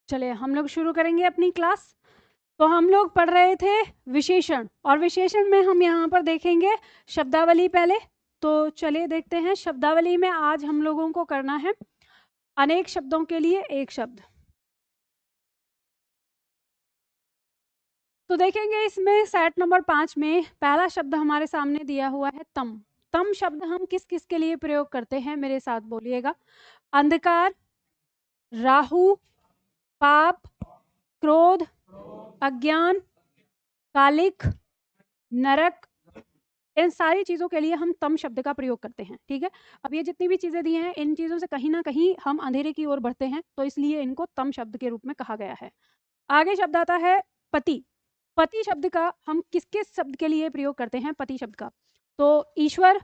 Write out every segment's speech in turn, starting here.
चलिए हम लोग शुरू करेंगे अपनी क्लास। तो हम लोग पढ़ रहे थे विशेषण, और विशेषण में हम यहाँ पर देखेंगे शब्दावली पहले। तो चलिए देखते हैं शब्दावली में आज हम लोगों को करना है अनेक शब्दों के लिए एक शब्द। तो देखेंगे इसमें सेट नंबर 5 में पहला शब्द हमारे सामने दिया हुआ है तम। तम शब्द हम किस किस के लिए प्रयोग करते हैं, मेरे साथ बोलिएगा। अंधकार, राहु, पाप, क्रोध, अज्ञान, कालिक, नरक, इन सारी चीज़ों के लिए हम तम शब्द का प्रयोग करते हैं। ठीक है, अब ये जितनी भी चीज़ें दी हैं इन चीज़ों से कहीं ना कहीं हम अंधेरे की ओर बढ़ते हैं, तो इसलिए इनको तम शब्द के रूप में कहा गया है। आगे शब्द आता है पति। पति शब्द का हम किस किस शब्द के लिए प्रयोग करते हैं पति शब्द का? तो ईश्वर,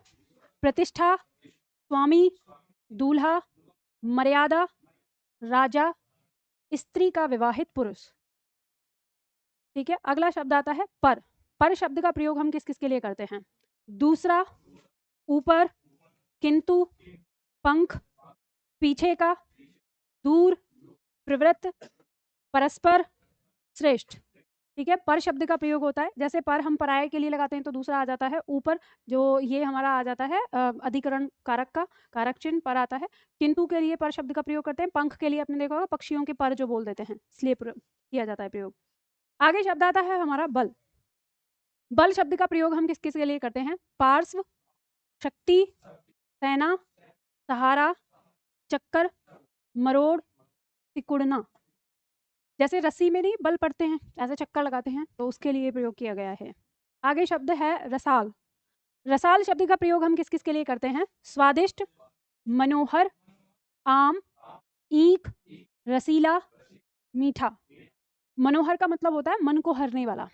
प्रतिष्ठा, स्वामी, दूल्हा, मर्यादा, राजा, स्त्री का विवाहित पुरुष। ठीक है, अगला शब्द आता है पर। पर शब्द का प्रयोग हम किस किस के लिए करते हैं? दूसरा, ऊपर, किंतु, पंख, पीछे का, दूर, प्रवृत्त, परस्पर, श्रेष्ठ। ठीक है, पर शब्द का प्रयोग होता है, जैसे पर हम पराये के लिए लगाते हैं तो दूसरा आ जाता है ऊपर, जो ये हमारा आ जाता है अधिकरण कारक का कारक चिन्ह पर आता है। किंतु के लिए पर शब्द का प्रयोग करते हैं। पंख के लिए आपने देखा होगा पक्षियों के पर जो बोल देते हैं, इसलिए किया जाता है प्रयोग। आगे शब्द आता है हमारा बल। बल शब्द का प्रयोग हम किस किस के लिए करते हैं? पार्श्व, शक्ति, सेना, सहारा, चक्कर, मरोड़, सिकुड़ना। जैसे रस्सी में नहीं बल पड़ते हैं, ऐसे चक्कर लगाते हैं, तो उसके लिए प्रयोग किया गया है। आगे शब्द है रसाल। रसाल शब्द का प्रयोग हम किस किस के लिए करते हैं? स्वादिष्ट, मनोहर, आम, ईख, रसीला, मीठा। मनोहर का मतलब होता है मन को हरने वाला।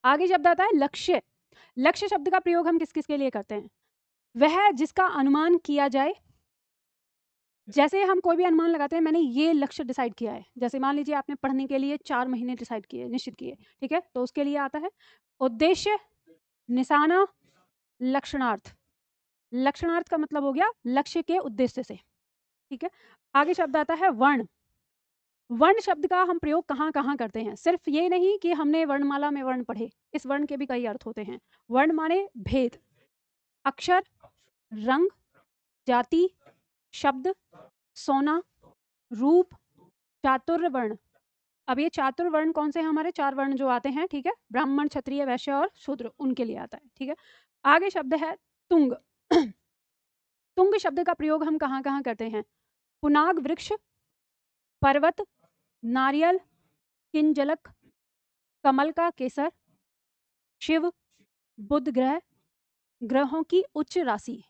आगे शब्द आता है लक्ष्य। लक्ष्य शब्द का प्रयोग हम किस किस के लिए करते हैं? वह जिसका अनुमान किया जाए। जैसे हम कोई भी अनुमान लगाते हैं, मैंने ये लक्ष्य डिसाइड किया है, जैसे मान लीजिए आपने पढ़ने के लिए 4 महीने डिसाइड किए, निश्चित किए। ठीक है, तो उसके लिए आता है उद्देश्य, निशाना, लक्षणार्थ। लक्षणार्थ का मतलब हो गया लक्ष्य के उद्देश्य से। ठीक है, आगे शब्द आता है वर्ण। वर्ण शब्द का हम प्रयोग कहाँ कहाँ करते हैं? सिर्फ ये नहीं कि हमने वर्णमाला में वर्ण पढ़े, इस वर्ण के भी कई अर्थ होते हैं। वर्ण माने भेद, अक्षर, रंग, जाति, शब्द, सोना, रूप, चातुर्य वर्ण। अब ये चातुर्य वर्ण कौन से हैं? हमारे 4 वर्ण जो आते हैं, ठीक है, ब्राह्मण, क्षत्रिय, वैश्य और शूद्र, उनके लिए आता है। ठीक है, आगे शब्द है तुंग। तुंग शब्द का प्रयोग हम कहाँ कहाँ करते हैं? पुनाग वृक्ष, पर्वत, नारियल, किंजलक, कमल का केसर, शिव, बुध ग्रह, ग्रहों की उच्च राशि।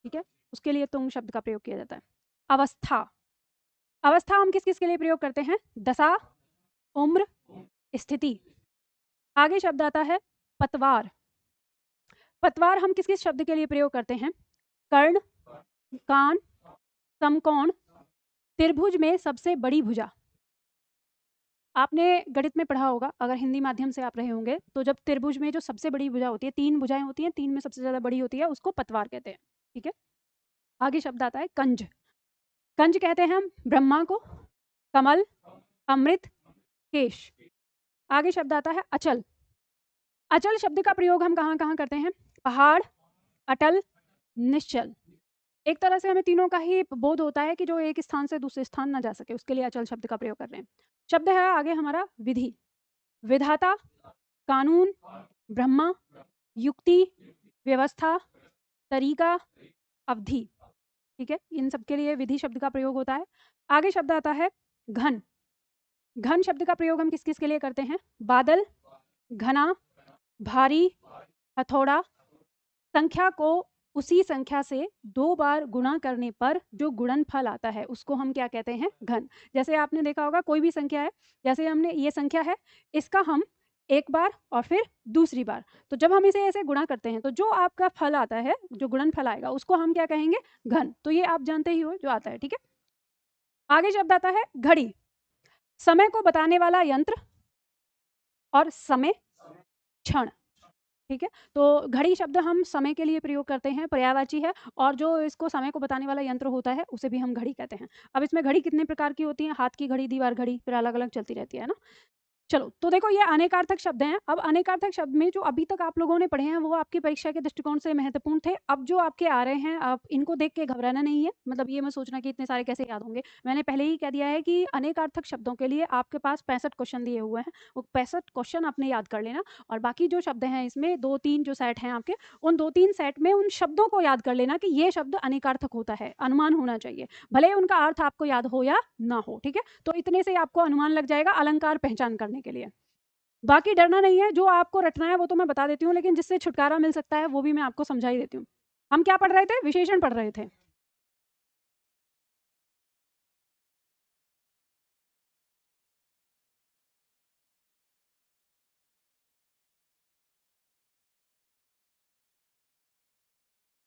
ठीक है, उसके लिए तुंग शब्द का प्रयोग किया जाता है। अवस्था। अवस्था हम किस किस के लिए प्रयोग करते हैं? दशा, उम्र, स्थिति। आगे शब्द आता है पतवार। पतवार हम किस किस शब्द के लिए प्रयोग करते हैं? कर्ण, कान, समकोण, त्रिभुज में सबसे बड़ी भुजा। आपने गणित में पढ़ा होगा, अगर हिंदी माध्यम से आप रहे होंगे, तो जब त्रिभुज में जो सबसे बड़ी भुजा होती है, 3 भुजाएं होती हैं, 3 में सबसे ज्यादा बड़ी होती है, उसको पतवार कहते हैं। ठीक है, आगे शब्द आता है कंज। कंज कहते हैं हम ब्रह्मा को, कमल, अमृत, केश। आगे शब्द आता है अचल। अचल शब्द का प्रयोग हम कहाँ कहाँ करते हैं? पहाड़, अटल, निश्चल। एक तरह से हमें तीनों का ही बोध होता है कि जो एक स्थान से दूसरे स्थान ना जा सके, उसके लिए अचल शब्द का प्रयोग कर रहे हैं। शब्द है आगे हमारा विधि। विधाता, कानून, ब्रह्मा, युक्ति, व्यवस्था, तरीका, अवधि। ठीक है, इन सब के लिए विधि शब्द का प्रयोग होता है। आगे शब्द आता है घन। घन शब्द का प्रयोग हम किस किस के लिए करते हैं? बादल, घना, भारी, हथौड़ा। संख्या को उसी संख्या से 2 बार गुणा करने पर जो गुणनफल आता है उसको हम क्या कहते हैं? घन। जैसे आपने देखा होगा कोई भी संख्या है, जैसे हमने ये संख्या है, इसका हम एक बार और फिर दूसरी बार, तो जब हम इसे ऐसे गुणा करते हैं तो जो आपका फल आता है, जो गुणनफल आएगा, उसको हम क्या कहेंगे? घन। तो ये आप जानते ही हो जो आता है। ठीक है, आगे शब्द आता है घड़ी। समय को बताने वाला यंत्र और समय, क्षण। ठीक है। तो घड़ी शब्द हम समय के लिए प्रयोग करते हैं, पर्यायवाची है, और जो इसको समय को बताने वाला यंत्र होता है उसे भी हम घड़ी कहते हैं। अब इसमें घड़ी कितने प्रकार की होती है? हाथ की घड़ी, दीवार घड़ी, फिर अलग अलग चलती रहती है ना। चलो, तो देखो ये अनेकार्थक शब्द हैं। अब अनेकार्थक शब्द में जो अभी तक आप लोगों ने पढ़े हैं वो आपकी परीक्षा के दृष्टिकोण से महत्वपूर्ण थे। अब जो आपके आ रहे हैं, आप इनको देख के घबराना नहीं है, मतलब ये मत सोचना कि इतने सारे कैसे याद होंगे। मैंने पहले ही कह दिया है कि अनेकार्थक शब्दों के लिए आपके पास 65 क्वेश्चन दिए हुए हैं, वो 65 क्वेश्चन आपने याद कर लेना, और बाकी जो शब्द हैं इसमें 2-3 जो सेट हैं आपके, उन 2-3 सेट में उन शब्दों को याद कर लेना कि ये शब्द अनेकार्थक होता है, अनुमान होना चाहिए, भले उनका अर्थ आपको याद हो या ना हो। ठीक है, तो इतने से आपको अनुमान लग जाएगा अलंकार पहचान करने के लिए। बाकी डरना नहीं है, जो आपको रटना है वो तो मैं बता देती हूँ, लेकिन जिससे छुटकारा मिल सकता है वो भी मैं आपको समझा ही देती हूँ। हम क्या पढ़ रहे थे? विशेषण पढ़ रहे थे।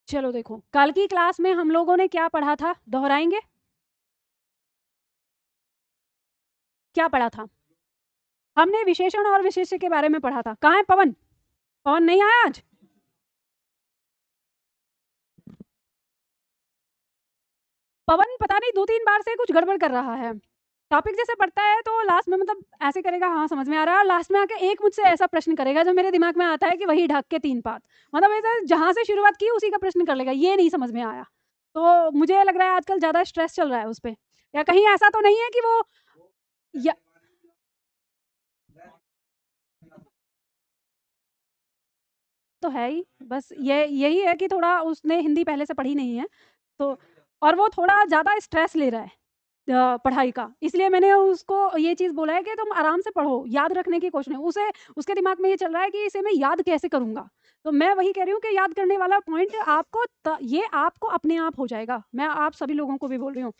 चलो देखो, कल की क्लास में हम लोगों ने क्या पढ़ा था? दोहराएंगे? क्या पढ़ा था? हमने विशेषण और विशेष्य के बारे में पढ़ा था। कहाँ है पवन? पवन नहीं आया आज? पवन पता नहीं 2-3 बार से कुछ गड़बड़ कर रहा है। टॉपिक जैसे पढ़ता है तो लास्ट में मतलब ऐसे करेगा, हाँ समझ में आ रहा है, और लास्ट में आके एक मुझसे ऐसा प्रश्न करेगा जो मेरे दिमाग में आता है कि वही ढक के 3 पात, मतलब ऐसा जहाँ से शुरुआत की उसी का प्रश्न कर लेगा, ये नहीं समझ में आया। तो मुझे लग रहा है आजकल ज़्यादा स्ट्रेस चल रहा है उस पर, या कहीं ऐसा तो नहीं है कि वो या तो है ही, बस ये यही है कि थोड़ा उसने हिंदी पहले से पढ़ी नहीं है, तो और वो थोड़ा ज़्यादा स्ट्रेस ले रहा है पढ़ाई का, इसलिए मैंने उसको ये चीज़ बोला है कि तुम आराम से पढ़ो, याद रखने की कोशिश नहीं। उसे उसके दिमाग में ये चल रहा है कि इसे मैं याद कैसे करूँगा, तो मैं वही कह रही हूँ कि याद करने वाला पॉइंट आपको ये आपको अपने आप हो जाएगा। मैं आप सभी लोगों को भी बोल रही हूँ,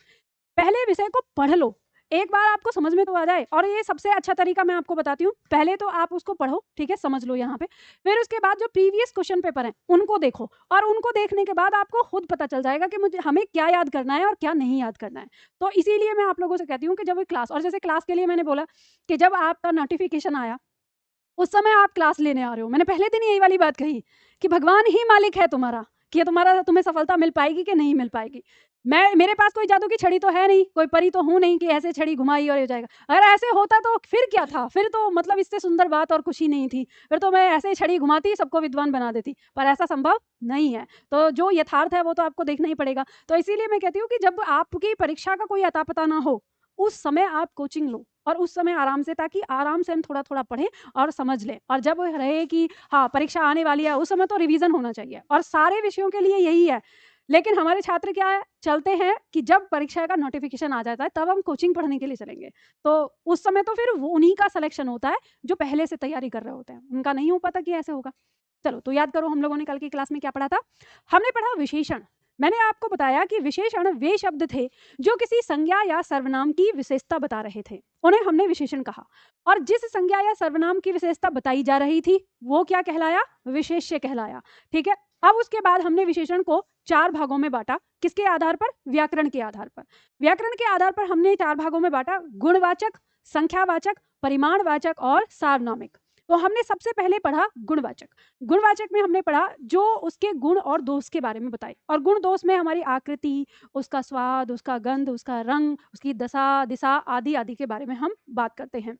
पहले विषय को पढ़ लो, एक बार आपको समझ में तो आ जाए, और ये सबसे अच्छा तरीका मैं आपको बताती हूँ, पहले तो आप उसको पढ़ो, ठीक है, समझ लो यहाँ पे, फिर उसके बाद जो प्रीवियस क्वेश्चन पेपर हैं उनको देखो, और उनको देखने के बाद आपको खुद पता चल जाएगा कि मुझे हमें क्या याद करना है और क्या नहीं याद करना है। तो इसीलिए मैं आप लोगों से कहती हूँ कि जब वो क्लास, और जैसे क्लास के लिए मैंने बोला कि जब आपका नोटिफिकेशन आया उस समय आप क्लास लेने आ रहे हो, मैंने पहले दिन यही वाली बात कही कि भगवान ही मालिक है तुम्हारा, कि तुम्हारा तुम्हें सफलता मिल पाएगी कि नहीं मिल पाएगी। मैं, मेरे पास कोई जादू की छड़ी तो है नहीं, कोई परी तो हूँ नहीं कि ऐसे छड़ी घुमाई और हो जाएगा। अगर ऐसे होता तो फिर क्या था, फिर तो मतलब इससे सुंदर बात और खुशी नहीं थी, फिर तो मैं ऐसे छड़ी घुमाती सबको विद्वान बना देती, पर ऐसा संभव नहीं है। तो जो यथार्थ है वो तो आपको देखना ही पड़ेगा। तो इसीलिए मैं कहती हूँ कि जब आपकी परीक्षा का कोई अता पता ना हो उस समय आप कोचिंग लो, और उस समय आराम से, ताकि आराम से हम थोड़ा थोड़ा पढ़ें और समझ लें, और जब रहे कि हाँ परीक्षा आने वाली है उस समय तो रिवीजन होना चाहिए, और सारे विषयों के लिए यही है। लेकिन हमारे छात्र क्या है, चलते हैं कि जब परीक्षा का नोटिफिकेशन आ जाता है तब हम कोचिंग पढ़ने के लिए चलेंगे, तो उस समय तो फिर उन्हीं का सिलेक्शन होता है जो पहले से तैयारी कर रहे होते हैं, उनका नहीं हो पाता कि ऐसे होगा। चलो, तो याद करो हम लोगों ने कल की क्लास में क्या पढ़ा था? हमने पढ़ा विशेषण। मैंने आपको बताया कि विशेषण वे शब्द थे जो किसी संज्ञा या सर्वनाम की विशेषता बता रहे थे, उन्हें हमने विशेषण कहा, और जिस संज्ञा या सर्वनाम की विशेषता बताई जा रही थी वो क्या कहलाया? विशेष्य कहलाया। ठीक है, अब उसके बाद हमने विशेषण को 4 भागों में बांटा, किसके आधार पर? व्याकरण के आधार पर। व्याकरण के आधार पर हमने 4 भागों में बांटा, गुणवाचक, संख्यावाचक, परिमाणवाचक और सार्वनामिक। तो हमने सबसे पहले पढ़ा गुणवाचक। गुणवाचक में हमने पढ़ा जो उसके गुण और दोष के बारे में बताए, और गुण दोष में हमारी आकृति, उसका स्वाद, उसका गंध, उसका रंग, उसकी दशा, दिशा आदि आदि के बारे में हम बात करते हैं।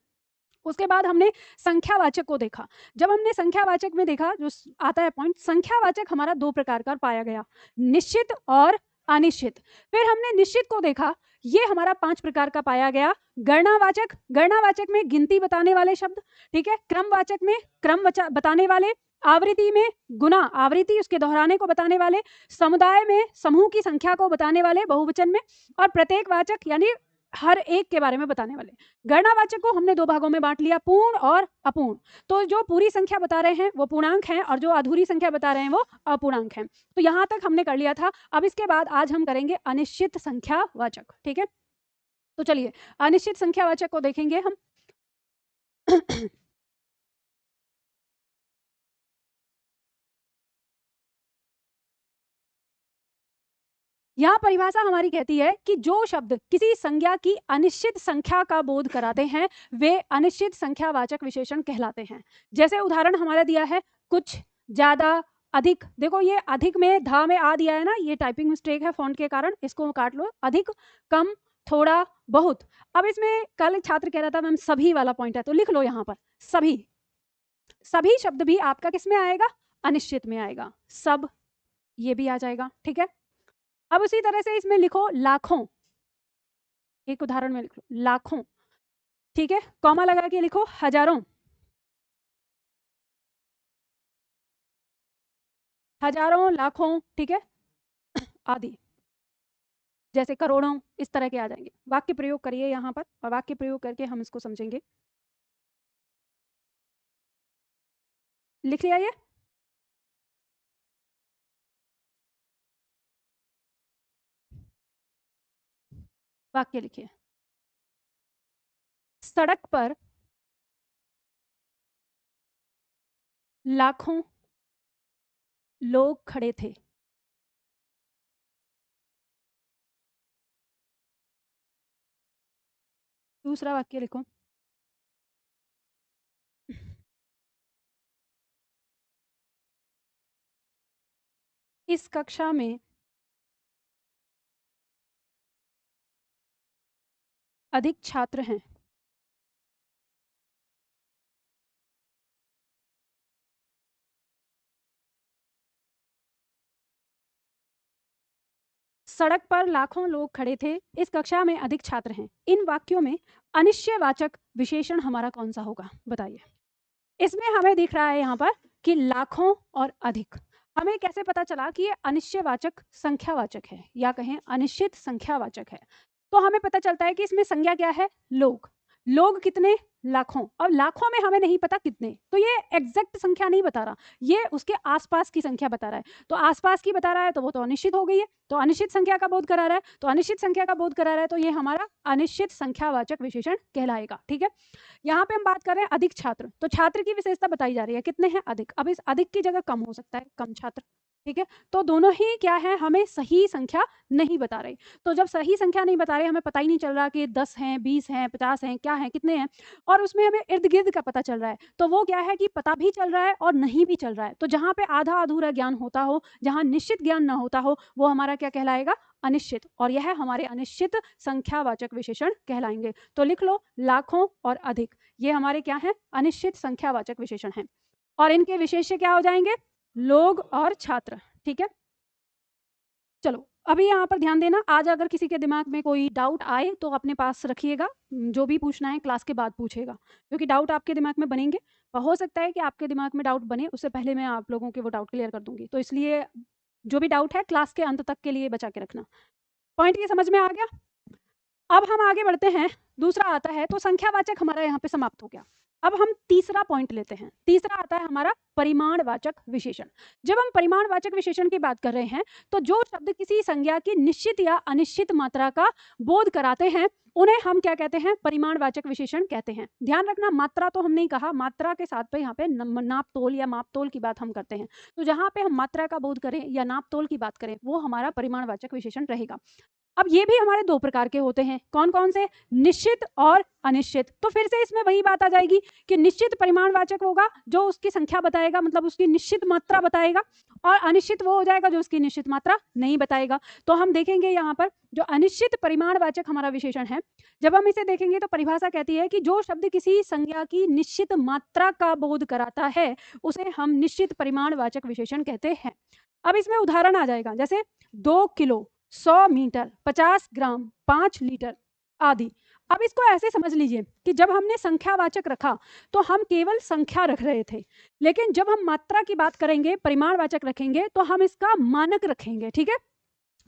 उसके बाद हमने संख्यावाचक को देखा। जब हमने संख्यावाचक में देखा, जो आता है पॉइंट, संख्यावाचक हमारा 2 प्रकार का पाया गया, निश्चित और अनिश्चित। फिर हमने निश्चित को देखा, ये हमारा 5 प्रकार का पाया गया। गणनावाचक, गणनावाचक में गिनती बताने वाले शब्द, ठीक है। क्रमवाचक में क्रम बताने वाले, आवृत्ति में गुना, आवृत्ति उसके दोहराने को बताने वाले, समुदाय में समूह की संख्या को बताने वाले बहुवचन में, और प्रत्येकवाचक यानी हर एक के बारे में बताने वाले। गणनावाचक को हमने 2 भागों में बांट लिया, पूर्ण और अपूर्ण। तो जो पूरी संख्या बता रहे हैं वो पूर्णांक हैं, और जो अधूरी संख्या बता रहे हैं वो अपूर्णांक हैं। तो यहाँ तक हमने कर लिया था। अब इसके बाद आज हम करेंगे अनिश्चित संख्यावाचक, ठीक है। तो चलिए अनिश्चित संख्यावाचक को देखेंगे हम। यहाँ परिभाषा हमारी कहती है कि जो शब्द किसी संज्ञा की अनिश्चित संख्या का बोध कराते हैं वे अनिश्चित संख्यावाचक विशेषण कहलाते हैं। जैसे उदाहरण हमारा दिया है कुछ, ज्यादा, अधिक। देखो ये अधिक में धा में आ दिया है ना, ये टाइपिंग मिस्टेक है फॉन्ट के कारण, इसको काट लो। अधिक, कम, थोड़ा, बहुत। अब इसमें कल छात्र कह रहा था मैम सभी वाला पॉइंट है, तो लिख लो यहाँ पर सभी। सभी शब्द भी आपका किस में आएगा? अनिश्चित में आएगा। सब, ये भी आ जाएगा, ठीक है। अब उसी तरह से इसमें लिखो लाखों, एक उदाहरण में लिख लो लाखों, ठीक है। कॉमा लगा के लिखो हजारों, हजारों, लाखों, ठीक है, आदि, जैसे करोड़ों, इस तरह के आ जाएंगे। वाक्य प्रयोग करिए यहाँ पर, और वाक्य प्रयोग करके हम इसको समझेंगे। लिख लिया ये? वाक्य लिखिए। सड़क पर लाखों लोग खड़े थे। दूसरा वाक्य लिखो। इस कक्षा में अधिक छात्र हैं। सड़क पर लाखों लोग खड़े थे, इस कक्षा में अधिक छात्र हैं। इन वाक्यों में अनिश्चयवाचक विशेषण हमारा कौन सा होगा, बताइए। इसमें हमें दिख रहा है यहाँ पर कि लाखों और अधिक। हमें कैसे पता चला कि ये अनिश्चयवाचक संख्यावाचक है, या कहें अनिश्चित संख्यावाचक है? तो हमें पता चलता है कि इसमें संज्ञा क्या है? लोग। लोग कितने? लाखों। अब लाखों में हमें नहीं पता कितने, तो ये एग्जैक्ट संख्या नहीं बता रहा, ये उसके आसपास की संख्या बता रहा है। तो आसपास की बता रहा है तो वो तो अनिश्चित हो गई है, तो अनिश्चित संख्या का बोध करा रहा है, तो अनिश्चित संख्या का बोध करा रहा है, तो ये हमारा अनिश्चित संख्यावाचक विशेषण कहलाएगा, ठीक है। यहाँ पे हम बात कर रहे हैं अधिक छात्र, तो छात्र की विशेषता बताई जा रही है, कितने हैं? अधिक। अब इस अधिक की जगह कम हो सकता है, कम छात्र, ठीक है। तो दोनों ही क्या है, हमें सही संख्या नहीं बता रहे। तो जब सही संख्या नहीं बता रहे, हमें पता ही नहीं चल रहा कि 10 हैं, 20 हैं, 50 हैं, क्या है, कितने हैं, और उसमें हमें इर्द गिर्द का पता चल रहा है, तो वो क्या है कि पता भी चल रहा है और नहीं भी चल रहा है। तो जहाँ पे आधा अधूरा ज्ञान होता हो, जहाँ निश्चित ज्ञान ना होता हो, वो हमारा क्या कहलाएगा? अनिश्चित। और यह हमारे अनिश्चित संख्यावाचक विशेषण कहलाएंगे। तो लिख लो लाखों और अधिक, ये हमारे क्या है? अनिश्चित संख्यावाचक विशेषण हैं। और इनके विशेष्य क्या हो जाएंगे? लोग और छात्र, ठीक है। चलो अभी यहाँ पर ध्यान देना, आज अगर किसी के दिमाग में कोई डाउट आए तो अपने पास रखिएगा, जो भी पूछना है क्लास के बाद पूछेगा, क्योंकि डाउट आपके दिमाग में बनेंगे, और हो सकता है कि आपके दिमाग में डाउट बने उससे पहले मैं आप लोगों के वो डाउट क्लियर कर दूंगी। तो इसलिए जो भी डाउट है क्लास के अंत तक के लिए बचा के रखना। पॉइंट ये समझ में आ गया? अब हम आगे बढ़ते हैं, दूसरा आता है, तो संख्यावाचक हमारा यहाँ पे समाप्त हो गया। अब हम तीसरा पॉइंट लेते हैं। तीसरा आता है हमारा परिमाणवाचक विशेषण। जब हम परिमाणवाचक विशेषण की बात कर रहे हैं, तो जो शब्द किसी संज्ञा की निश्चित या अनिश्चित मात्रा का बोध कराते हैं, उन्हें हम क्या कहते हैं? परिमाणवाचक विशेषण कहते हैं। ध्यान रखना, मात्रा तो हम नहीं कहा, मात्रा के साथ पे यहाँ पे नाप तोल या माप तोल की बात हम करते हैं। तो जहाँ पे हम मात्रा का बोध करें या नाप तोल की बात करें, वो हमारा परिमाणवाचक विशेषण रहेगा। अब ये भी हमारे दो प्रकार के होते हैं, कौन कौन से? निश्चित और अनिश्चित। तो फिर से इसमें वही बात आ जाएगी कि निश्चित परिमाणवाचक होगा जो उसकी संख्या बताएगा, मतलब उसकी निश्चित मात्रा बताएगा, और अनिश्चित वो हो जाएगा जो उसकी निश्चित मात्रा नहीं बताएगा। तो हम देखेंगे यहाँ पर जो अनिश्चित परिमाणवाचक हमारा विशेषण है, जब हम इसे देखेंगे तो परिभाषा कहती है कि जो शब्द किसी संज्ञा की निश्चित मात्रा का बोध कराता है, उसे हम निश्चित परिमाणवाचक विशेषण कहते हैं। अब इसमें उदाहरण आ जाएगा, जैसे 2 किलो, 100 मीटर, 50 ग्राम, 5 लीटर आदि। अब इसको ऐसे समझ लीजिए कि जब हमने संख्यावाचक रखा तो हम केवल संख्या रख रहे थे, लेकिन जब हम मात्रा की बात करेंगे, परिमाणवाचक रखेंगे, तो हम इसका मानक रखेंगे, ठीक है।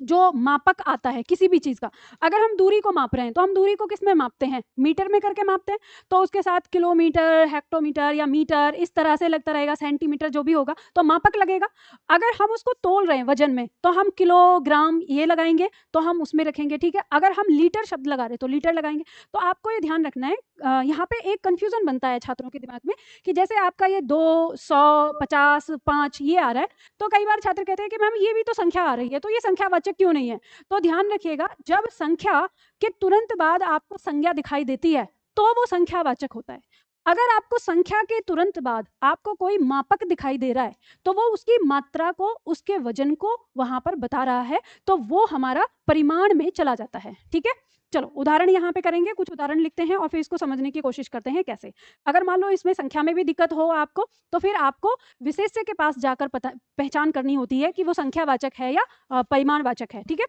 जो मापक आता है किसी भी चीज का, अगर हम दूरी को माप रहे हैं तो हम दूरी को किस में मापते हैं? मीटर में करके मापते हैं। तो उसके साथ किलोमीटर, हेक्टोमीटर या मीटर इस तरह से लगता रहेगा, सेंटीमीटर जो भी होगा, तो मापक लगेगा। अगर हम उसको तोल रहे हैं वजन में, तो हम किलोग्राम ये लगाएंगे, तो हम उसमें रखेंगे, ठीक है। अगर हम लीटर शब्द लगा रहे तो लीटर लगाएंगे। तो आपको ये ध्यान रखना है, यहाँ पे एक कंफ्यूजन बनता है छात्रों के दिमाग में कि जैसे आपका ये 2, 100, 50, 5 ये आ रहा है, तो कई बार छात्र कहते हैं कि मैम ये भी तो संख्या आ रही है, तो ये संख्यावाचक क्यों नहीं है? तो ध्यान रखिएगा, जब संख्या के तुरंत बाद आपको संज्ञा दिखाई देती है तो वो संख्यावाचक होता है। अगर आपको संख्या के तुरंत बाद आपको कोई मापक दिखाई दे रहा है तो वो उसकी मात्रा को, उसके वजन को वहां पर बता रहा है, तो वो हमारा परिमाण में चला जाता है। ठीक है, चलो उदाहरण यहाँ पे करेंगे, कुछ उदाहरण लिखते हैं और फिर इसको समझने की कोशिश करते हैं कैसे। अगर मान लो इसमें संख्या में भी दिक्कत हो आपको, तो फिर आपको विशेष्य के पास जाकर पहचान करनी होती है कि वो संख्यावाचक है या परिमाणवाचक है। ठीक है,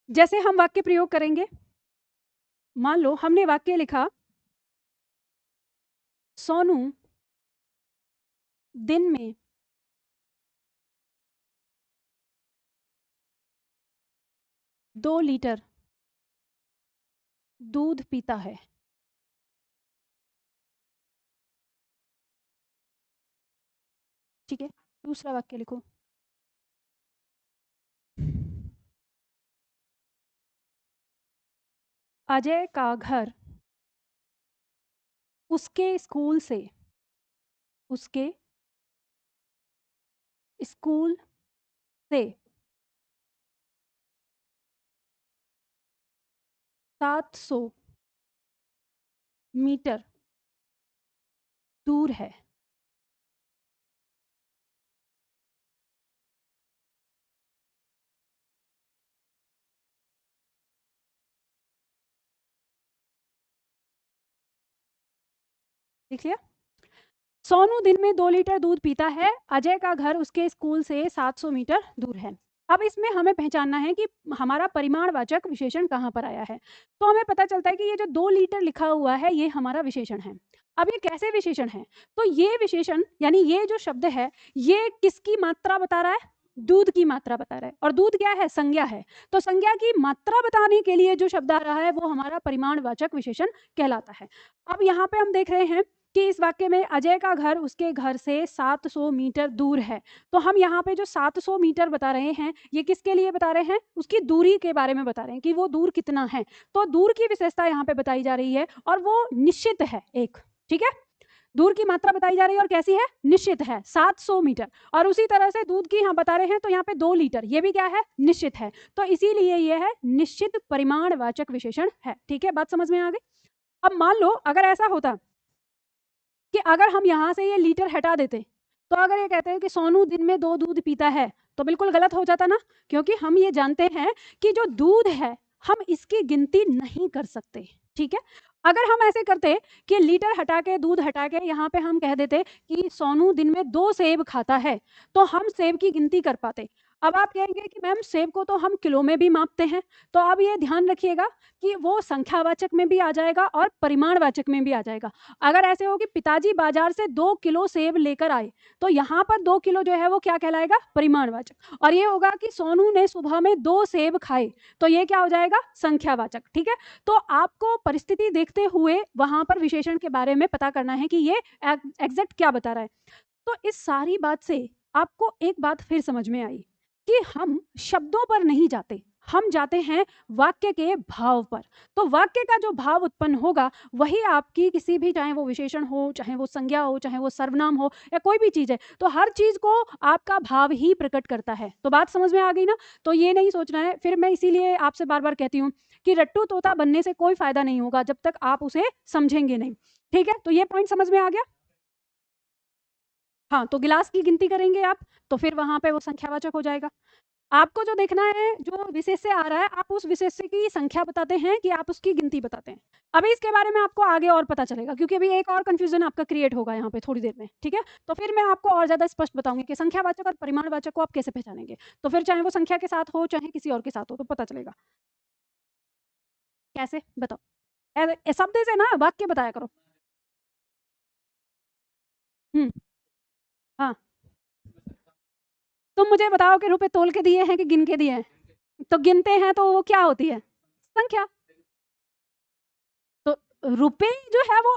जैसे हम वाक्य प्रयोग करेंगे, मान लो हमने वाक्य लिखा, सोनू दिन में 2 लीटर दूध पीता है। ठीक है, दूसरा वाक्य लिखो, अजय का घर उसके स्कूल से 700 मीटर दूर है। देख लिया, सोनू दिन में 2 लीटर दूध पीता है, अजय का घर उसके स्कूल से 700 मीटर दूर है। अब इसमें हमें पहचानना है कि हमारा परिमाणवाचक विशेषण कहाँ पर आया है। तो हमें पता चलता है कि ये जो 2 लीटर लिखा हुआ है ये हमारा विशेषण है। अब ये कैसे विशेषण है, तो ये विशेषण यानी ये जो शब्द है ये किसकी मात्रा बता रहा है, दूध की मात्रा बता रहा है, और दूध क्या है, संज्ञा है। तो संज्ञा की मात्रा बताने के लिए जो शब्द आ रहा है वो हमारा परिमाणवाचक विशेषण कहलाता है। अब यहाँ पे हम देख रहे हैं कि इस वाक्य में अजय का घर उसके घर से 700 मीटर दूर है। तो हम यहाँ पे जो 700 मीटर बता रहे हैं ये किसके लिए बता रहे हैं, उसकी दूरी के बारे में बता रहे हैं कि वो दूर कितना है। तो दूर की विशेषता यहाँ पे बताई जा रही है और वो निश्चित है एक। ठीक है, दूर की मात्रा बताई जा रही है और कैसी है, निश्चित है, 700 मीटर। और उसी तरह से दूध की यहाँ बता रहे हैं तो यहाँ पे 2 लीटर, ये भी क्या है, निश्चित है। तो इसीलिए ये है निश्चित परिमाणवाचक विशेषण है। ठीक है, बात समझ में आ गई। अब मान लो अगर ऐसा होता कि अगर हम यहाँ से ये लीटर हटा देते, तो अगर ये कहते हैं कि सोनू दिन में 2 दूध पीता है, तो बिल्कुल गलत हो जाता ना, क्योंकि हम ये जानते हैं कि जो दूध है हम इसकी गिनती नहीं कर सकते। ठीक है, अगर हम ऐसे करते कि लीटर हटा के, दूध हटा के यहाँ पे हम कह देते कि सोनू दिन में 2 सेब खाता है, तो हम सेब की गिनती कर पाते। अब आप कहेंगे कि मैम सेब को तो हम किलो में भी मापते हैं, तो अब ये ध्यान रखिएगा कि वो संख्यावाचक में भी आ जाएगा और परिमाणवाचक में भी आ जाएगा। अगर ऐसे हो कि पिताजी बाजार से 2 किलो सेब लेकर आए, तो यहाँ पर 2 किलो जो है वो क्या कहलाएगा, परिमाणवाचक। और ये होगा कि सोनू ने सुबह में 2 सेब खाए, तो ये क्या हो जाएगा, संख्यावाचक। ठीक है, तो आपको परिस्थिति देखते हुए वहां पर विशेषण के बारे में पता करना है कि ये एग्जैक्ट क्या बता रहा है। तो इस सारी बात से आपको एक बात फिर समझ में आई कि हम शब्दों पर नहीं जाते, हम जाते हैं वाक्य के भाव पर। तो वाक्य का जो भाव उत्पन्न होगा वही आपकी किसी भी, चाहे वो विशेषण हो, चाहे वो संज्ञा हो, चाहे वो सर्वनाम हो, या कोई भी चीज है, तो हर चीज को आपका भाव ही प्रकट करता है। तो बात समझ में आ गई ना। तो ये नहीं सोचना है, फिर मैं इसीलिए आपसे बार बार कहती हूँ कि रट्टू तोता बनने से कोई फायदा नहीं होगा जब तक आप उसे समझेंगे नहीं। ठीक है, तो ये पॉइंट समझ में आ गया। हाँ, तो गिलास की गिनती करेंगे आप, तो फिर वहां पे वो संख्यावाचक हो जाएगा। आपको जो देखना है, जो विशेष्य आ रहा है, आप उस विशेष्य की संख्या बताते हैं कि आप उसकी गिनती बताते हैं। अभी इसके बारे में आपको आगे और पता चलेगा, क्योंकि अभी एक और कंफ्यूजन आपका क्रिएट होगा यहाँ पे थोड़ी देर में। ठीक है, तो फिर मैं आपको और ज्यादा स्पष्ट बताऊंगी कि संख्यावाचक और परिमाणवाचक को आप कैसे पहचानेंगे। तो फिर चाहे वो संख्या के साथ हो चाहे किसी और के साथ हो, तो पता चलेगा। कैसे बताओ, शब्द से ना वाक्य बताया करो। हाँ, तुम मुझे बताओ कि रुपए तोल के दिए हैं कि गिन के दिए हैं। तो गिनते हैं तो वो क्या होती है, संख्या। तो रुपए जो है वो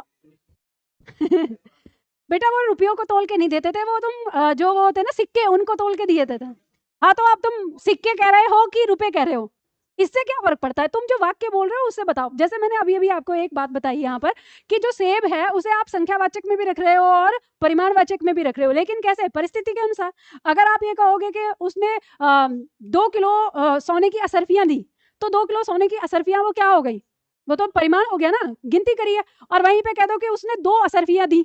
बेटा वो रुपयों को तोल के नहीं देते थे, वो तुम जो वो होते ना सिक्के, उनको तोल के दिए थे। हाँ, तो अब तुम सिक्के कह रहे हो कि रुपए कह रहे हो, इससे क्या फर्क पड़ता है। तुम जो वाक्य बोल रहे हो उससे बताओ। जैसे मैंने अभी अभी आपको एक बात बताई यहाँ पर कि जो सेब है उसे आप संख्यावाचक में भी रख रहे हो और परिमाणवाचक में भी रख रहे हो, लेकिन कैसे, परिस्थिति के अनुसार। अगर आप ये कहोगे कि उसने 2 किलो सोने की असरफियां दी, तो 2 किलो सोने की असरफियां वो क्या हो गई, वो तो परिमाण हो गया ना, गिनती करी है। और वहीं पे कह दो कि उसने 2 असरफियां दी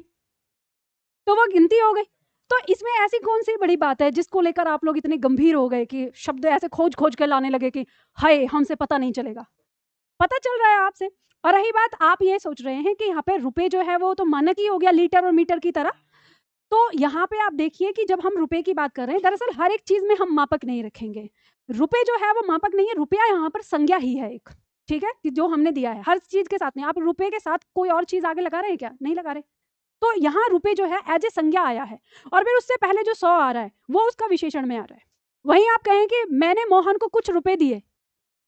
तो वो गिनती हो गई। तो इसमें ऐसी कौन सी बड़ी बात है जिसको लेकर आप लोग इतने गंभीर हो गए कि शब्द ऐसे खोज खोज कर लाने लगे कि हाय हमसे पता नहीं चलेगा, पता चल रहा है आपसे। और रही बात, आप ये सोच रहे हैं कि यहाँ पे रुपए जो है वो तो मानक ही हो गया लीटर और मीटर की तरह। तो यहाँ पे आप देखिए कि जब हम रुपए की बात कर रहे हैं, दरअसल हर एक चीज में हम मापक नहीं रखेंगे। रुपए जो है वो मापक नहीं है, रुपया यहाँ पर संज्ञा ही है एक, ठीक है, कि जो हमने दिया है हर चीज के साथ में। आप रुपए के साथ कोई और चीज आगे लगा रहे हैं क्या? नहीं लगा रहे। तो यहाँ रुपए जो है एज ए संज्ञा आया है, और फिर उससे पहले जो 100 आ रहा है वो उसका विशेषण में आ रहा है। वहीं आप कहें कि मैंने मोहन को कुछ रुपए दिए,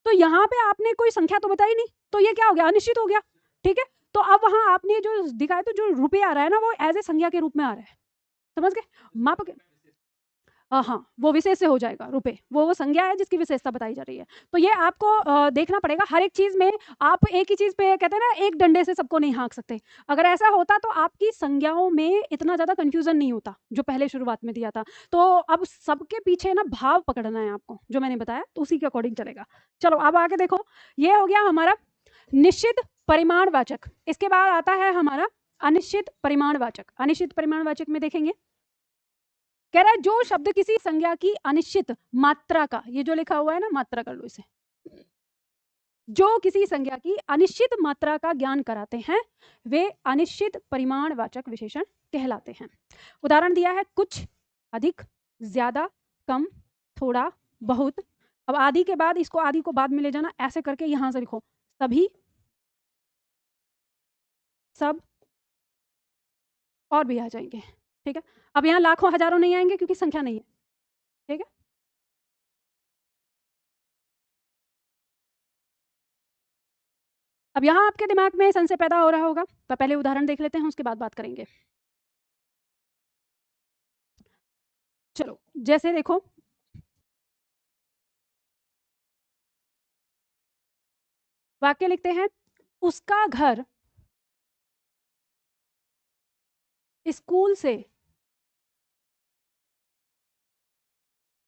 तो यहाँ पे आपने कोई संख्या तो बताई नहीं, तो ये क्या हो गया? अनिश्चित हो गया, ठीक है। तो अब वहां आपने जो दिखाया, तो जो रुपये आ रहा है ना वो एज ए संज्ञा के रूप में आ रहा है, समझ गए? माप हाँ, वो विशेष से हो जाएगा रुपए, वो संज्ञा है जिसकी विशेषता बताई जा रही है। तो ये आपको देखना पड़ेगा हर एक चीज में। आप एक ही चीज पे कहते हैं ना, एक डंडे से सबको नहीं हाँक सकते। अगर ऐसा होता तो आपकी संज्ञाओं में इतना ज्यादा कंफ्यूजन नहीं होता जो पहले शुरुआत में दिया था। तो अब सबके पीछे ना भाव पकड़ना है आपको, जो मैंने बताया तो उसी के अकॉर्डिंग चलेगा। चलो अब आगे देखो, ये हो गया हमारा निश्चित परिमाणवाचक। इसके बाद आता है हमारा अनिश्चित परिमाणवाचक। अनिश्चित परिमाणवाचक में देखेंगे, कह रहा है जो शब्द किसी संज्ञा की अनिश्चित मात्रा का, ये जो लिखा हुआ है ना, मात्रा कर लो इसे, जो किसी संज्ञा की अनिश्चित मात्रा का ज्ञान कराते हैं वे अनिश्चित परिमाणवाचक विशेषण कहलाते हैं। उदाहरण दिया है कुछ, अधिक, ज्यादा, कम, थोड़ा, बहुत। अब आदि के बाद इसको आदि को बाद में ले जाना, ऐसे करके यहां से लिखो सभी, सब, और भी आ जाएंगे, ठीक है। अब यहाँ लाखों हजारों नहीं आएंगे क्योंकि संख्या नहीं है, ठीक है। अब यहाँ आपके दिमाग में संशय पैदा हो रहा होगा, तो पहले उदाहरण देख लेते हैं, उसके बाद बात करेंगे। चलो जैसे देखो, वाक्य लिखते हैं, उसका घर स्कूल से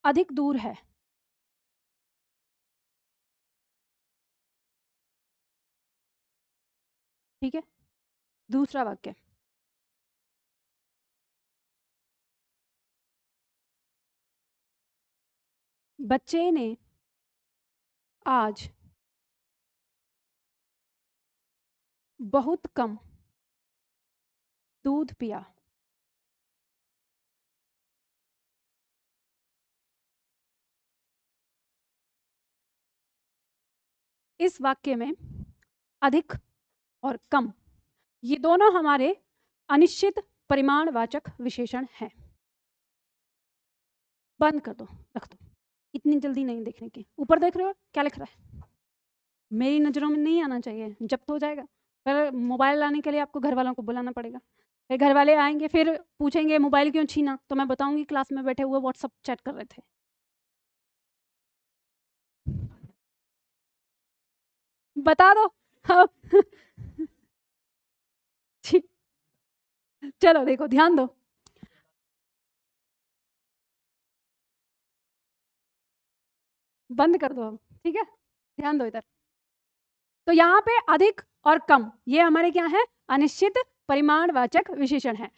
अधिक दूर है। ठीक है। दूसरा वाक्य, बच्चे ने आज बहुत कम दूध पिया। इस वाक्य में अधिक और कम ये दोनों हमारे अनिश्चित परिमाणवाचक विशेषण हैं। बंद कर दो, रख दो, इतनी जल्दी नहीं देखने की। ऊपर देख रहे हो क्या लिख रहा है? मेरी नज़रों में नहीं आना चाहिए, जब्त हो जाएगा। पर मोबाइल लाने के लिए आपको घर वालों को बुलाना पड़ेगा, फिर घर वाले आएंगे, फिर पूछेंगे मोबाइल क्यों छीना, तो मैं बताऊंगी क्लास में बैठे हुए व्हाट्सअप चैट कर रहे थे। बता दो। हाँ। ठीक, चलो देखो ध्यान दो, बंद कर दो अब, ठीक है। ध्यान दो इधर। तो यहाँ पे अधिक और कम ये हमारे क्या है? अनिश्चित परिमाणवाचक विशेषण है।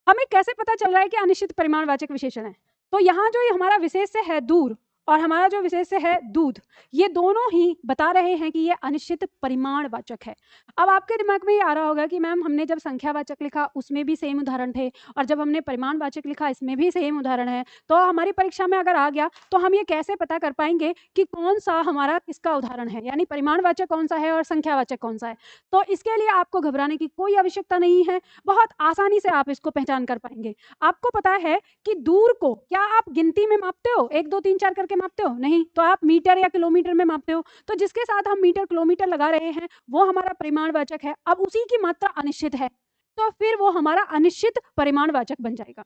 हमें कैसे पता चल रहा है कि अनिश्चित परिमाणवाचक विशेषण है? तो यहाँ जो ये हमारा विशेष्य है दूर, और हमारा जो विशेष्य है दूध, ये दोनों ही बता रहे हैं कि ये अनिश्चित परिमाणवाचक है। अब आपके दिमाग में ये आ रहा होगा कि मैम हमने जब संख्यावाचक लिखा उसमें भी सेम उदाहरण थे, और जब हमने परिमाणवाचक लिखा इसमें भी सेम उदाहरण है, तो हमारी परीक्षा में अगर आ गया तो हम ये कैसे पता कर पाएंगे कि कौन सा हमारा किसका उदाहरण है, यानी परिमाणवाचक कौन सा है और संख्यावाचक कौन सा है? तो इसके लिए आपको घबराने की कोई आवश्यकता नहीं है, बहुत आसानी से आप इसको पहचान कर पाएंगे। आपको पता है कि दूर को क्या आप गिनती में मापते हो, 1 2 3 4 करके मापते हो? नहीं, तो आप मीटर या किलोमीटर में मापते हो। तो जिसके साथ हम मीटर किलोमीटर लगा रहे हैं वो हमारा परिमाणवाचक है। अब उसी की मात्रा अनिश्चित है, तो फिर वो हमारा अनिश्चित परिमाणवाचक बन जाएगा।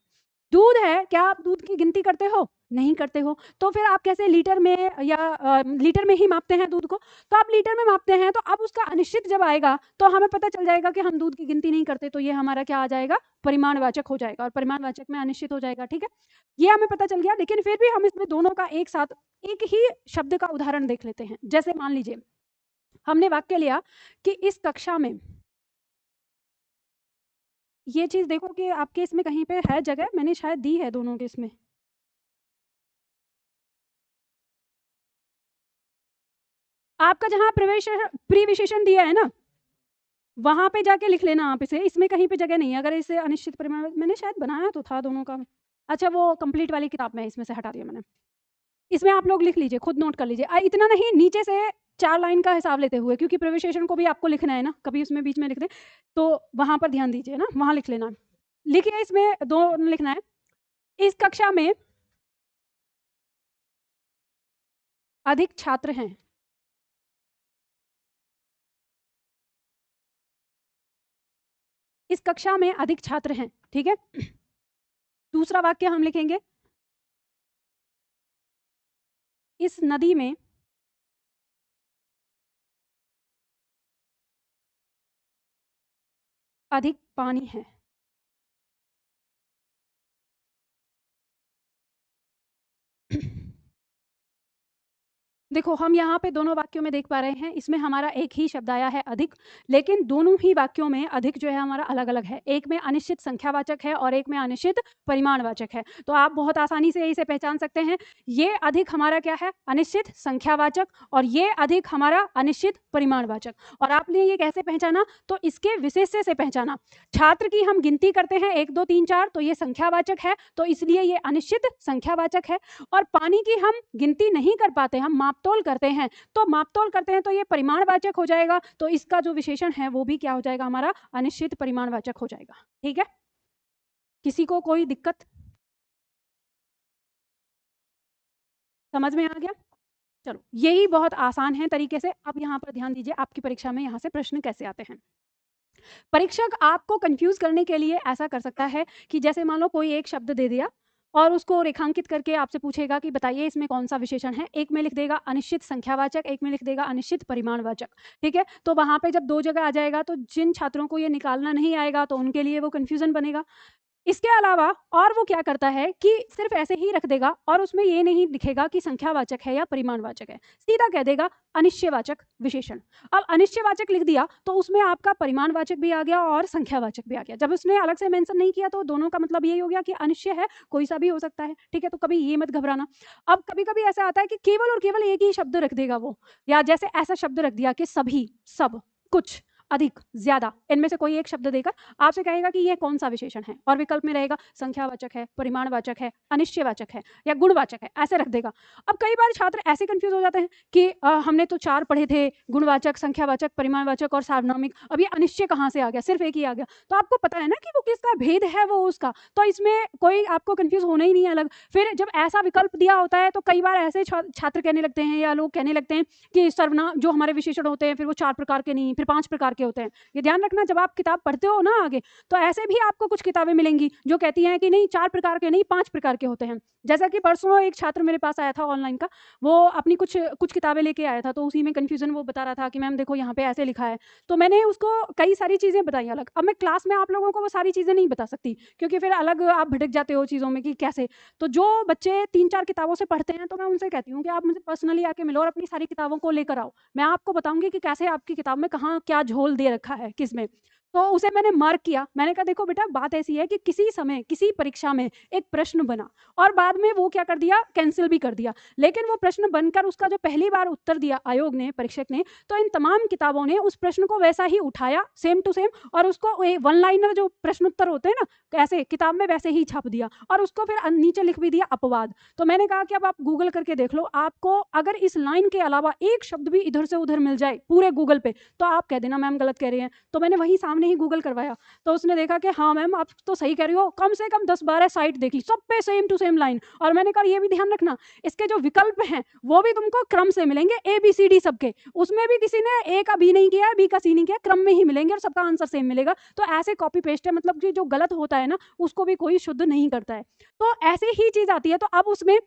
दूध है, क्या आप दूध की गिनती करते हो? नहीं करते हो, तो फिर आप कैसे लीटर में या लीटर में ही मापते हैं दूध को? तो आप लीटर में मापते हैं, तो अब उसका अनिश्चित जब आएगा तो हमें पता चल जाएगा कि हम दूध की गिनती नहीं करते, तो ये हमारा क्या आ जाएगा? परिमाणवाचक हो जाएगा, और परिमाणवाचक में अनिश्चित हो जाएगा, ठीक है। ये हमें पता चल गया, लेकिन फिर भी हम इसमें दोनों का एक साथ एक ही शब्द का उदाहरण देख लेते हैं। जैसे मान लीजिए हमने वाक्य लिया कि इस कक्षा में, ये चीज देखो कि आपके इसमें कहीं पे है जगह, मैंने शायद दी है दोनों के इसमें, आपका जहां प्रवेश प्रीविशेषण दिया है ना, वहां पे जाके लिख लेना आप इसे, इसमें कहीं पे जगह नहीं है। अगर इसे अनिश्चित परिमाण, मैंने शायद बनाया तो था दोनों का, अच्छा वो कंप्लीट वाली किताब में इसमें से हटा दिया मैंने। इसमें आप लोग लिख लीजिए, खुद नोट कर लीजिए। इतना नहीं, नीचे से 4 लाइन का हिसाब लेते हुए, क्योंकि प्रविशेषण को भी आपको लिखना है ना, कभी उसमें बीच में लिख दे तो वहां पर ध्यान दीजिए ना, वहां लिख लेना। लिखिए, इसमें 2 लिखना है। इस कक्षा में अधिक छात्र हैं। इस कक्षा में अधिक छात्र हैं, ठीक है। दूसरा वाक्य हम लिखेंगे, इस नदी में अधिक पानी है। देखो हम यहाँ पे दोनों वाक्यों में देख पा रहे हैं, इसमें हमारा एक ही शब्द आया है अधिक, लेकिन दोनों ही वाक्यों में अधिक जो है हमारा अलग अलग है। एक में अनिश्चित संख्यावाचक है और एक में अनिश्चित परिमाणवाचक है। तो आप बहुत आसानी से इसे पहचान सकते हैं, ये अधिक हमारा क्या है, अनिश्चित संख्यावाचक, और ये अधिक हमारा अनिश्चित परिमाणवाचक। और आपने ये कैसे पहचाना, तो इसके विशेष्य से पहचाना। छात्र की हम गिनती करते हैं 1 2 3 4, तो ये संख्यावाचक है, तो इसलिए ये अनिश्चित संख्यावाचक है। और पानी की हम गिनती नहीं कर पाते, हम मापतोल करते हैं, तो ये परिमाणवाचक हो जाएगा। तो इसका जो विशेषण है वो भी क्या हो जाएगा, हमारा अनिश्चित परिमाणवाचक हो जाएगा। ठीक है, किसी को कोई दिक्कत, समझ में आ गया? चलो, यही बहुत आसान है तरीके से। अब यहाँ पर ध्यान दीजिए, आपकी परीक्षा में यहाँ से प्रश्न कैसे आते हैं। परीक्षक आपको कंफ्यूज करने के लिए ऐसा कर सकता है कि जैसे मान लो कोई एक शब्द दे दिया और उसको रेखांकित करके आपसे पूछेगा कि बताइए इसमें कौन सा विशेषण है। एक में लिख देगा अनिश्चित संख्यावाचक, एक में लिख देगा अनिश्चित परिमाणवाचक। ठीक है, तो वहां पे जब 2 जगह आ जाएगा तो जिन छात्रों को ये निकालना नहीं आएगा तो उनके लिए वो कंफ्यूजन बनेगा। इसके अलावा और वो क्या करता है कि सिर्फ ऐसे ही रख देगा और उसमें ये नहीं लिखेगा कि संख्यावाचक है या परिमाणवाचक है, सीधा कह देगा अनिश्चयवाचक विशेषण। अब अनिश्चयवाचक लिख दिया तो उसमें आपका परिमाणवाचक भी आ गया और संख्यावाचक भी आ गया। जब उसने अलग से मेंशन नहीं किया तो दोनों का मतलब यही हो गया कि अनिश्चय है, कोई सा भी हो सकता है। ठीक है, तो कभी ये मत घबराना। अब कभी कभी ऐसा आता है कि केवल और केवल एक ही शब्द रख देगा वो, या जैसे ऐसा शब्द रख दिया कि सभी, सब, कुछ, अधिक, ज्यादा, इनमें से कोई एक शब्द देकर आपसे कहेगा कि यह कौन सा विशेषण है, और विकल्प में रहेगा संख्यावाचक है, परिमाणवाचक है, अनिश्चयवाचक है या गुणवाचक है, ऐसे रख देगा। अब कई बार छात्र ऐसे कंफ्यूज हो जाते हैं कि हमने तो 4 पढ़े थे, गुणवाचक, संख्यावाचक, परिमाणवाचक और सार्वनामिक, अब ये अनिश्चय कहाँ से आ गया, सिर्फ एक ही आ गया। तो आपको पता है ना कि वो किसका भेद है, वो उसका, तो इसमें कोई आपको कंफ्यूज होना ही नहीं है अलग। फिर जब ऐसा विकल्प दिया होता है तो कई बार ऐसे छात्र कहने लगते हैं या लोग कहने लगते हैं कि सर्वनाम जो हमारे विशेषण होते हैं फिर वो 4 प्रकार के नहीं, फिर 5 प्रकार के होते हैं। ये ध्यान रखना, जब आप किताब पढ़ते हो ना आगे, तो ऐसे भी आपको कुछ किताबें मिलेंगी जो कहती हैं कि नहीं 4 प्रकार के नहीं 5 प्रकार के होते हैं। जैसा कि परसों एक छात्र मेरे पास आया था ऑनलाइन का, वो अपनी कुछ किताबें लेके आया था, तो उसी में कंफ्यूजन वो बता रहा था कि मैम देखो यहाँ पे ऐसे लिखा है। तो मैंने उसको कई सारी चीजें बताई अलग। अब मैं क्लास में आप लोगों को वो सारी चीजें नहीं बता सकती क्योंकि फिर अलग आप भटक जाते हो चीजों में कि कैसे। तो जो बच्चे 3-4 किताबों से पढ़ते हैं तो मैं उनसे कहती हूँ कि आप मुझे पर्सनली आके मिलो और अपनी सारी किताबों को लेकर आओ, मैं आपको बताऊंगी कि कैसे आपकी किताब में कहाँ क्या झोल दे रखा है किसमें। तो उसे मैंने मार्क किया, मैंने कहा देखो बेटा बात ऐसी है कि किसी समय किसी परीक्षा में एक प्रश्न बना और बाद में वो क्या कर दिया, कैंसिल भी कर दिया, लेकिन वो प्रश्न बनकर उसका जो पहली बार उत्तर दिया आयोग ने, परीक्षक ने, तो इन तमाम किताबों ने उस प्रश्न को वैसा ही उठाया सेम टू सेम और उसको 1 लाइनर जो प्रश्न उत्तर होते हैं ना ऐसे किताब में वैसे ही छाप दिया और उसको फिर नीचे लिख भी दिया अपवाद। तो मैंने कहा कि अब आप गूगल करके देख लो, आपको अगर इस लाइन के अलावा एक शब्द भी इधर से उधर मिल जाए पूरे गूगल पे तो आप कह देना मैम गलत कह रही हैं। तो मैंने वही सामने ही गूगल करवाया तो उसने देखा कि हाँ मैम आप तो सही कह रही हो, कम से कम 10-12 साइट देख ली, सब पे सेम टू सेम लाइन। और मैंने कहा ये भी ध्यान रखना इसके जो विकल्प हैं वो भी तुमको क्रम से मिलेंगे, ABCD सबके, उसमें भी किसी ने A का B नहीं किया, B का C नहीं किया, क्रम में ही मिलेंगे और सबका आंसर सेम मिलेगा। तो ऐसे कॉपी पेस्ट है, मतलब कि जो गलत होता है ना उसको भी कोई शुद्ध नहीं करता है। तो ऐसे ही चीज आती है। तो अब उसमें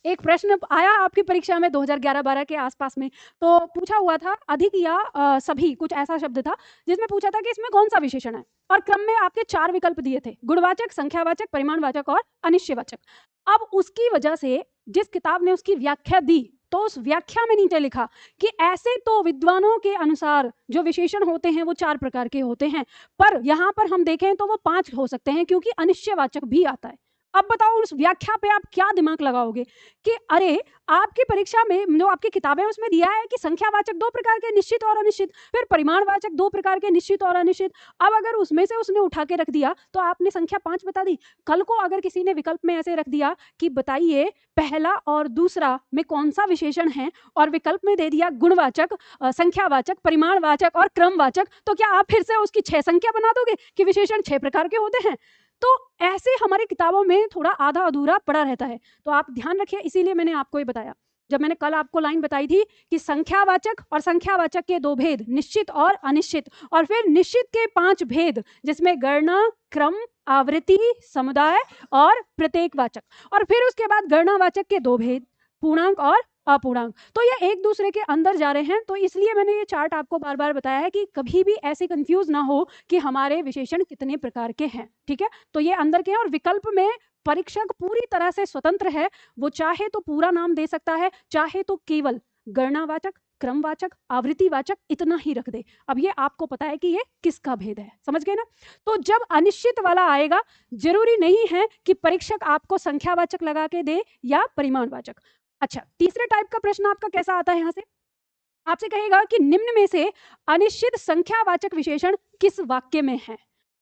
एक प्रश्न आया आपकी परीक्षा में 2011-12 के आसपास में, तो पूछा हुआ था अधिक या सभी, कुछ ऐसा शब्द था जिसमें पूछा था कि इसमें कौन सा विशेषण है और क्रम में आपके 4 विकल्प दिए थे, गुणवाचक, संख्यावाचक, परिमाणवाचक और अनिश्चयवाचक। अब उसकी वजह से जिस किताब ने उसकी व्याख्या दी तो उस व्याख्या में नीचे लिखा कि ऐसे तो विद्वानों के अनुसार जो विशेषण होते हैं वो 4 प्रकार के होते हैं, पर यहाँ पर हम देखें तो वो 5 हो सकते हैं क्योंकि अनिश्चयवाचक भी आता है। अब बताओ उस व्याख्या पे आप क्या दिमाग लगाओगे कि अरे आपकी परीक्षा में जो आपकी किताबें उसमें दिया है कि संख्यावाचक 2 प्रकार के, निश्चित और अनिश्चित, फिर परिमाणवाचक 2 प्रकार के, निश्चित और अनिश्चित। अब अगर उसमें से उसने उठा के रख दिया तो आपने संख्या 5 बता दी। कल को अगर किसी ने विकल्प में ऐसे रख दिया कि बताइए पहला और दूसरा में कौन सा विशेषण है, और विकल्प में दे दिया गुणवाचक, संख्यावाचक, परिमाणवाचक और क्रमवाचक, तो क्या आप फिर से उसकी 6 संख्या बना दोगे कि विशेषण 6 प्रकार के होते हैं? तो ऐसे हमारी किताबों में थोड़ा आधा अधूरा पड़ा रहता है, तो आप ध्यान रखिए। इसीलिए मैंने आपको ये बताया, जब मैंने कल आपको लाइन बताई थी कि संख्यावाचक और संख्यावाचक के 2 भेद, निश्चित और अनिश्चित, और फिर निश्चित के 5 भेद जिसमें गणना, क्रम, आवृत्ति, समुदाय और प्रत्येकवाचक, और फिर उसके बाद गणनावाचक के 2 भेद, पूर्णांक और अपूर्णांक। तो ये एक दूसरे के अंदर जा रहे हैं, तो इसलिए मैंने ये चार्ट आपको बार बार बताया है कि कभी भी ऐसे कंफ्यूज ना हो कि हमारे विशेषण कितने प्रकार के हैं। ठीक है, तो ये अंदर के हैं, और विकल्प में परीक्षक पूरी तरह से स्वतंत्र है, वो चाहे तो पूरा नाम दे सकता है, चाहे तो केवल गणनावाचक, क्रमवाचक, आवृत्तिवाचक इतना ही रख दे। अब ये आपको पता है कि ये किसका भेद है, समझ गए ना? तो जब अनिश्चित वाला आएगा, जरूरी नहीं है कि परीक्षक आपको संख्यावाचक लगा के दे या परिमाणवाचक। अच्छा, तीसरे टाइप का प्रश्न आपका कैसा आता है? यहाँ से आपसे कहेगा कि निम्न में से अनिश्चित संख्यावाचक विशेषण किस वाक्य में है,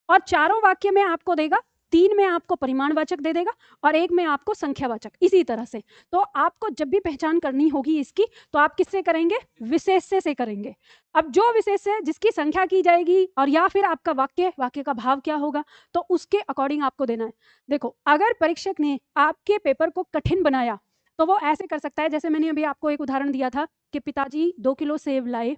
और चारों वाक्य में आपको देगा, 3 में आपको परिमाणवाचक दे देगा और 1 में आपको संख्यावाचक। इसी तरह से तो आपको जब भी पहचान करनी होगी इसकी, तो आप किससे करेंगे? विशेष्य से करेंगे। अब जो विशेष्य जिसकी संख्या की जाएगी और या फिर आपका वाक्य का भाव क्या होगा, तो उसके अकॉर्डिंग आपको देना है। देखो, अगर परीक्षक ने आपके पेपर को कठिन बनाया तो वो ऐसे कर सकता है, जैसे मैंने अभी आपको एक उदाहरण दिया था कि पिताजी 2 किलो सेब लाए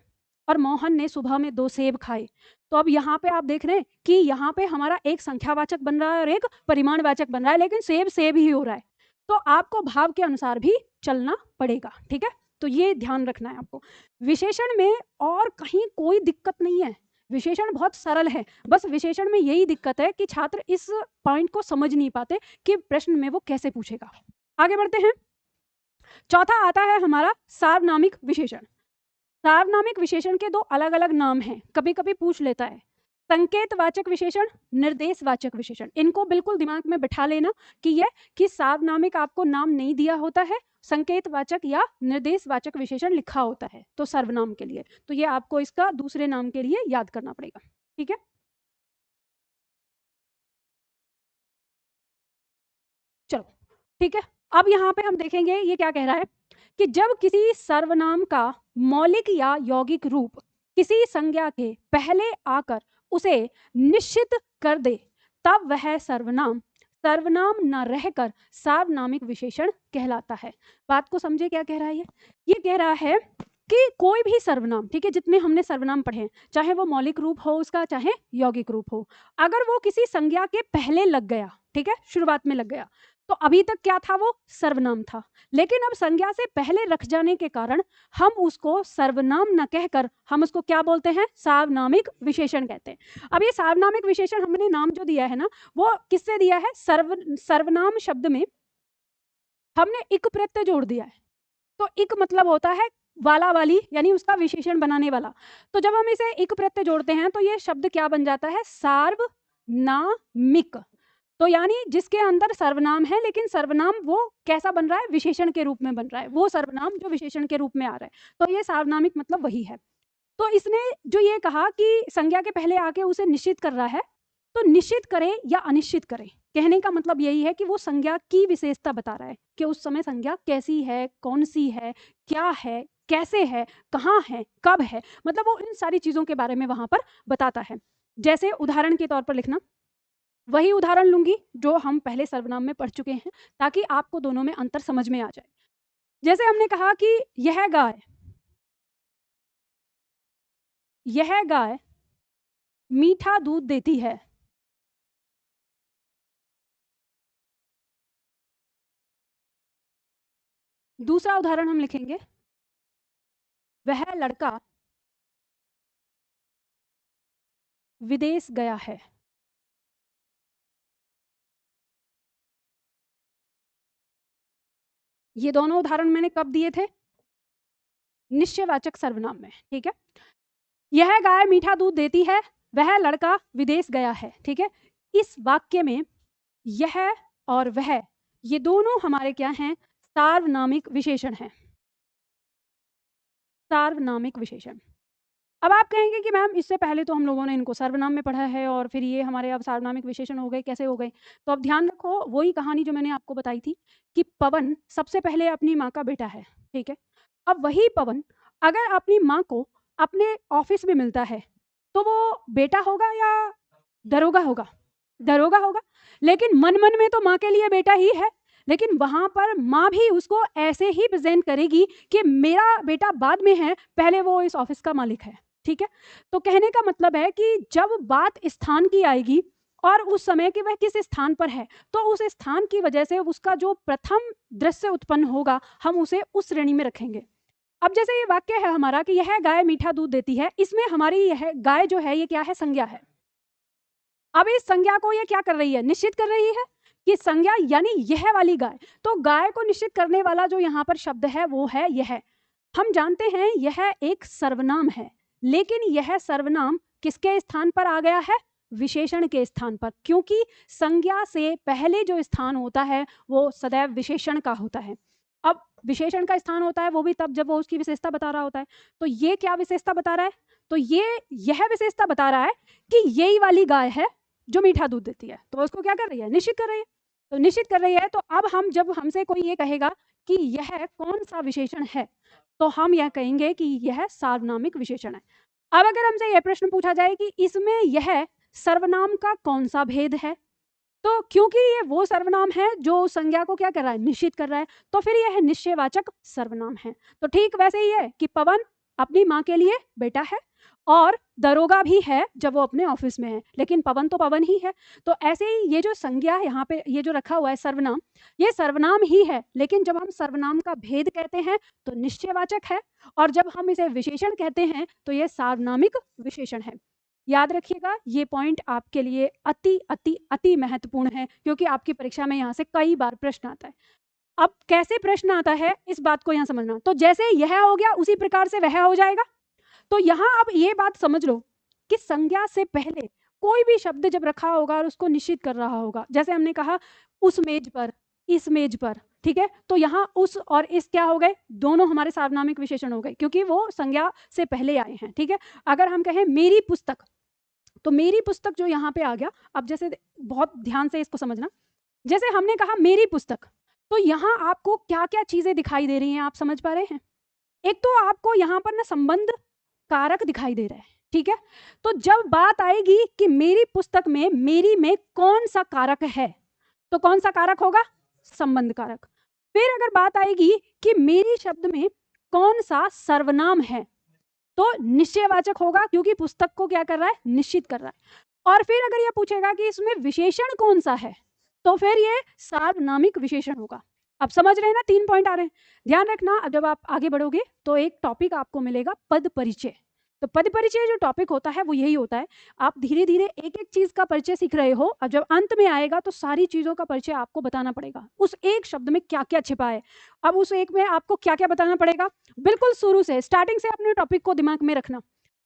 और मोहन ने सुबह में 2 सेब खाए। तो अब यहाँ पे आप देख रहे हैं कि यहाँ पे हमारा एक संख्यावाचक बन रहा है और एक परिमाणवाचक बन रहा है, लेकिन सेब सेब ही हो रहा है, तो आपको भाव के अनुसार भी चलना पड़ेगा। ठीक है, तो ये ध्यान रखना है आपको। विशेषण में और कहीं कोई दिक्कत नहीं है, विशेषण बहुत सरल है, बस विशेषण में यही दिक्कत है कि छात्र इस पॉइंट को समझ नहीं पाते कि प्रश्न में वो कैसे पूछेगा। आगे बढ़ते हैं। चौथा आता है हमारा सार्वनामिक विशेषण। सार्वनामिक विशेषण के 2 अलग अलग नाम हैं, कभी कभी पूछ लेता है, संकेतवाचक विशेषण, निर्देशवाचक विशेषण। इनको बिल्कुल दिमाग में बिठा लेना कि सार्वनामिक आपको नाम नहीं दिया होता है, संकेतवाचक या निर्देशवाचक विशेषण लिखा होता है तो सर्वनाम के लिए, तो ये आपको इसका दूसरे नाम के लिए याद करना पड़ेगा। ठीक है, चलो ठीक है। अब यहाँ पे हम देखेंगे ये क्या कह रहा है कि जब किसी सर्वनाम का मौलिक या यौगिक रूप किसी संज्ञा के पहले आकर उसे निश्चित कर दे, तब वह सर्वनाम सर्वनाम न रहकर सार्वनामिक विशेषण कहलाता है। बात को समझे क्या कह रहा है ये कह रहा है कि कोई भी सर्वनाम, ठीक है, जितने हमने सर्वनाम पढ़े हैं, चाहे वो मौलिक रूप हो उसका, चाहे यौगिक रूप हो, अगर वो किसी संज्ञा के पहले लग गया, ठीक है, शुरुआत में लग गया, तो अभी तक क्या था? वो सर्वनाम था। लेकिन अब संज्ञा से पहले रख जाने के कारण हम उसको सर्वनाम न कहकर हम उसको क्या बोलते हैं? सार्वनामिक विशेषण कहते हैं। अब ये सार्वनामिक विशेषण हमने नाम जो दिया है ना, वो किससे दिया है? सर्वनाम शब्द में हमने इक प्रत्यय जोड़ दिया है, तो इक मतलब होता है वाला वाली, यानी उसका विशेषण बनाने वाला। तो जब हम इसे इक प्रत्यय जोड़ते हैं तो ये शब्द क्या बन जाता है? सार्वनामिक। तो यानी जिसके अंदर सर्वनाम है, लेकिन सर्वनाम वो कैसा बन रहा है? विशेषण के रूप में बन रहा है, वो सर्वनाम जो विशेषण के रूप में आ रहा है, तो ये सार्वनामिक मतलब वही है। तो इसने जो ये कहा कि संज्ञा के पहले आके उसे निश्चित कर रहा है, तो निश्चित करे या अनिश्चित करे, कहने का मतलब यही है कि वो संज्ञा की विशेषता बता रहा है कि उस समय संज्ञा कैसी है, कौन सी है, क्या है, कैसे है, कहाँ है, कब है, मतलब वो इन सारी चीजों के बारे में वहां पर बताता है। जैसे उदाहरण के तौर पर लिखना, वही उदाहरण लूंगी जो हम पहले सर्वनाम में पढ़ चुके हैं, ताकि आपको दोनों में अंतर समझ में आ जाए। जैसे हमने कहा कि यह गाय मीठा दूध देती है। दूसरा उदाहरण हम लिखेंगे, वह लड़का विदेश गया है। ये दोनों उदाहरण मैंने कब दिए थे? निश्चयवाचक सर्वनाम में, ठीक है। यह गाय मीठा दूध देती है, वह लड़का विदेश गया है, ठीक है। इस वाक्य में यह और वह ये दोनों हमारे क्या हैं, सार्वनामिक विशेषण हैं, सार्वनामिक विशेषण। अब आप कहेंगे कि मैम इससे पहले तो हम लोगों ने इनको सर्वनाम में पढ़ा है और फिर ये हमारे अब सार्वनामिक विशेषण हो गए, कैसे हो गए? तो अब ध्यान रखो, वही कहानी जो मैंने आपको बताई थी कि पवन सबसे पहले अपनी माँ का बेटा है, ठीक है। अब वही पवन अगर अपनी माँ को अपने ऑफिस में मिलता है तो वो बेटा होगा या दरोगा होगा? दरोगा होगा। लेकिन मन मन में तो माँ के लिए बेटा ही है, लेकिन वहां पर माँ भी उसको ऐसे ही प्रेजेंट करेगी कि मेरा बेटा बाद में है, पहले वो इस ऑफिस का मालिक है, ठीक है। तो कहने का मतलब है कि जब बात स्थान की आएगी और उस समय कि वह किस स्थान पर है, तो उस स्थान की वजह से उसका जो प्रथम दृश्य उत्पन्न होगा हम उसे उस श्रेणी में रखेंगे। अब जैसे ये वाक्य है हमारा कि यह गाय मीठा दूध देती है, इसमें हमारी यह गाय जो है ये क्या है, संज्ञा है। अब इस संज्ञा को ये क्या कर रही है, निश्चित कर रही है कि संज्ञा यानी यह वाली गाय। तो गाय को निश्चित करने वाला जो यहाँ पर शब्द है वो है यह। हम जानते हैं यह एक सर्वनाम है, लेकिन यह सर्वनाम किसके स्थान पर आ गया है, विशेषण के स्थान पर, क्योंकि संज्ञा से पहले जो स्थान होता है वो सदैव विशेषण का होता है। अब विशेषण का स्थान होता है वो भी तब जब वो उसकी विशेषता बता रहा होता है। तो ये क्या विशेषता बता रहा है, तो यह विशेषता बता रहा है कि यही वाली गाय है जो मीठा दूध देती है। तो उसको क्या कर रही है, निश्चित कर रही है। तो निश्चित कर रही है, तो अब हम जब हमसे कोई ये कहेगा कि यह कौन सा विशेषण है, तो हम यह कहेंगे कि यह सार्वनामिक विशेषण है। अब अगर हमसे यह प्रश्न पूछा जाए कि इसमें यह सर्वनाम का कौन सा भेद है, तो क्योंकि ये वो सर्वनाम है जो संज्ञा को क्या कर रहा है, निश्चित कर रहा है, तो फिर यह निश्चयवाचक सर्वनाम है। तो ठीक वैसे ही है कि पवन अपनी माँ के लिए बेटा है और दरोगा भी है जब वो अपने ऑफिस में है, लेकिन पवन तो पवन ही है। तो ऐसे ही ये जो संज्ञा यहाँ पे ये जो रखा हुआ है सर्वनाम, ये सर्वनाम ही है, लेकिन जब हम सर्वनाम का भेद कहते हैं तो निश्चयवाचक है, और जब हम इसे विशेषण कहते हैं तो ये सार्वनामिक विशेषण है। याद रखिएगा, ये पॉइंट आपके लिए अति अति अति महत्वपूर्ण है, क्योंकि आपकी परीक्षा में यहाँ से कई बार प्रश्न आता है। अब कैसे प्रश्न आता है इस बात को यहाँ समझना। तो जैसे यह हो गया उसी प्रकार से वह हो जाएगा। तो यहाँ अब ये बात समझ लो कि संज्ञा से पहले कोई भी शब्द जब रखा होगा और उसको निश्चित कर रहा होगा, जैसे हमने कहा उस मेज पर, इस मेज पर, ठीक है। तो यहाँ उस और इस क्या हो गए, दोनों हमारे सार्वनामिक विशेषण हो गए, क्योंकि वो संज्ञा से पहले आए हैं, ठीक है। अगर हम कहें मेरी पुस्तक, तो मेरी पुस्तक जो यहाँ पे आ गया, अब जैसे बहुत ध्यान से इसको समझना, जैसे हमने कहा मेरी पुस्तक, तो यहाँ आपको क्या क्या चीजें दिखाई दे रही हैं, आप समझ पा रहे हैं? एक तो आपको यहाँ पर ना संबंध कारक दिखाई दे रहा है, ठीक है। तो जब बात आएगी कि मेरी पुस्तक में मेरी में कौन सा कारक है, तो कौन सा कारक होगा, संबंध कारक। फिर अगर बात आएगी कि मेरी शब्द में कौन सा सर्वनाम है, तो निश्चयवाचक होगा, क्योंकि पुस्तक को क्या कर रहा है, निश्चित कर रहा है। और फिर अगर ये पूछेगा कि इसमें विशेषण कौन सा है, तो फिर ये सार्वनामिक विशेषण होगा। अब समझ रहे हैं ना, 3 पॉइंट आ रहे हैं। ध्यान रखना, जब आप आगे बढ़ोगे तो एक टॉपिक आपको मिलेगा पद परिचय। तो पद परिचय जो टॉपिक होता है वो यही होता है, आप धीरे धीरे एक एक चीज का परिचय सीख रहे हो, और जब अंत में आएगा तो सारी चीजों का परिचय आपको बताना पड़ेगा, उस एक शब्द में क्या क्या छिपा है। अब उस एक में आपको क्या क्या बताना पड़ेगा, बिल्कुल शुरू से स्टार्टिंग से अपने टॉपिक को दिमाग में रखना।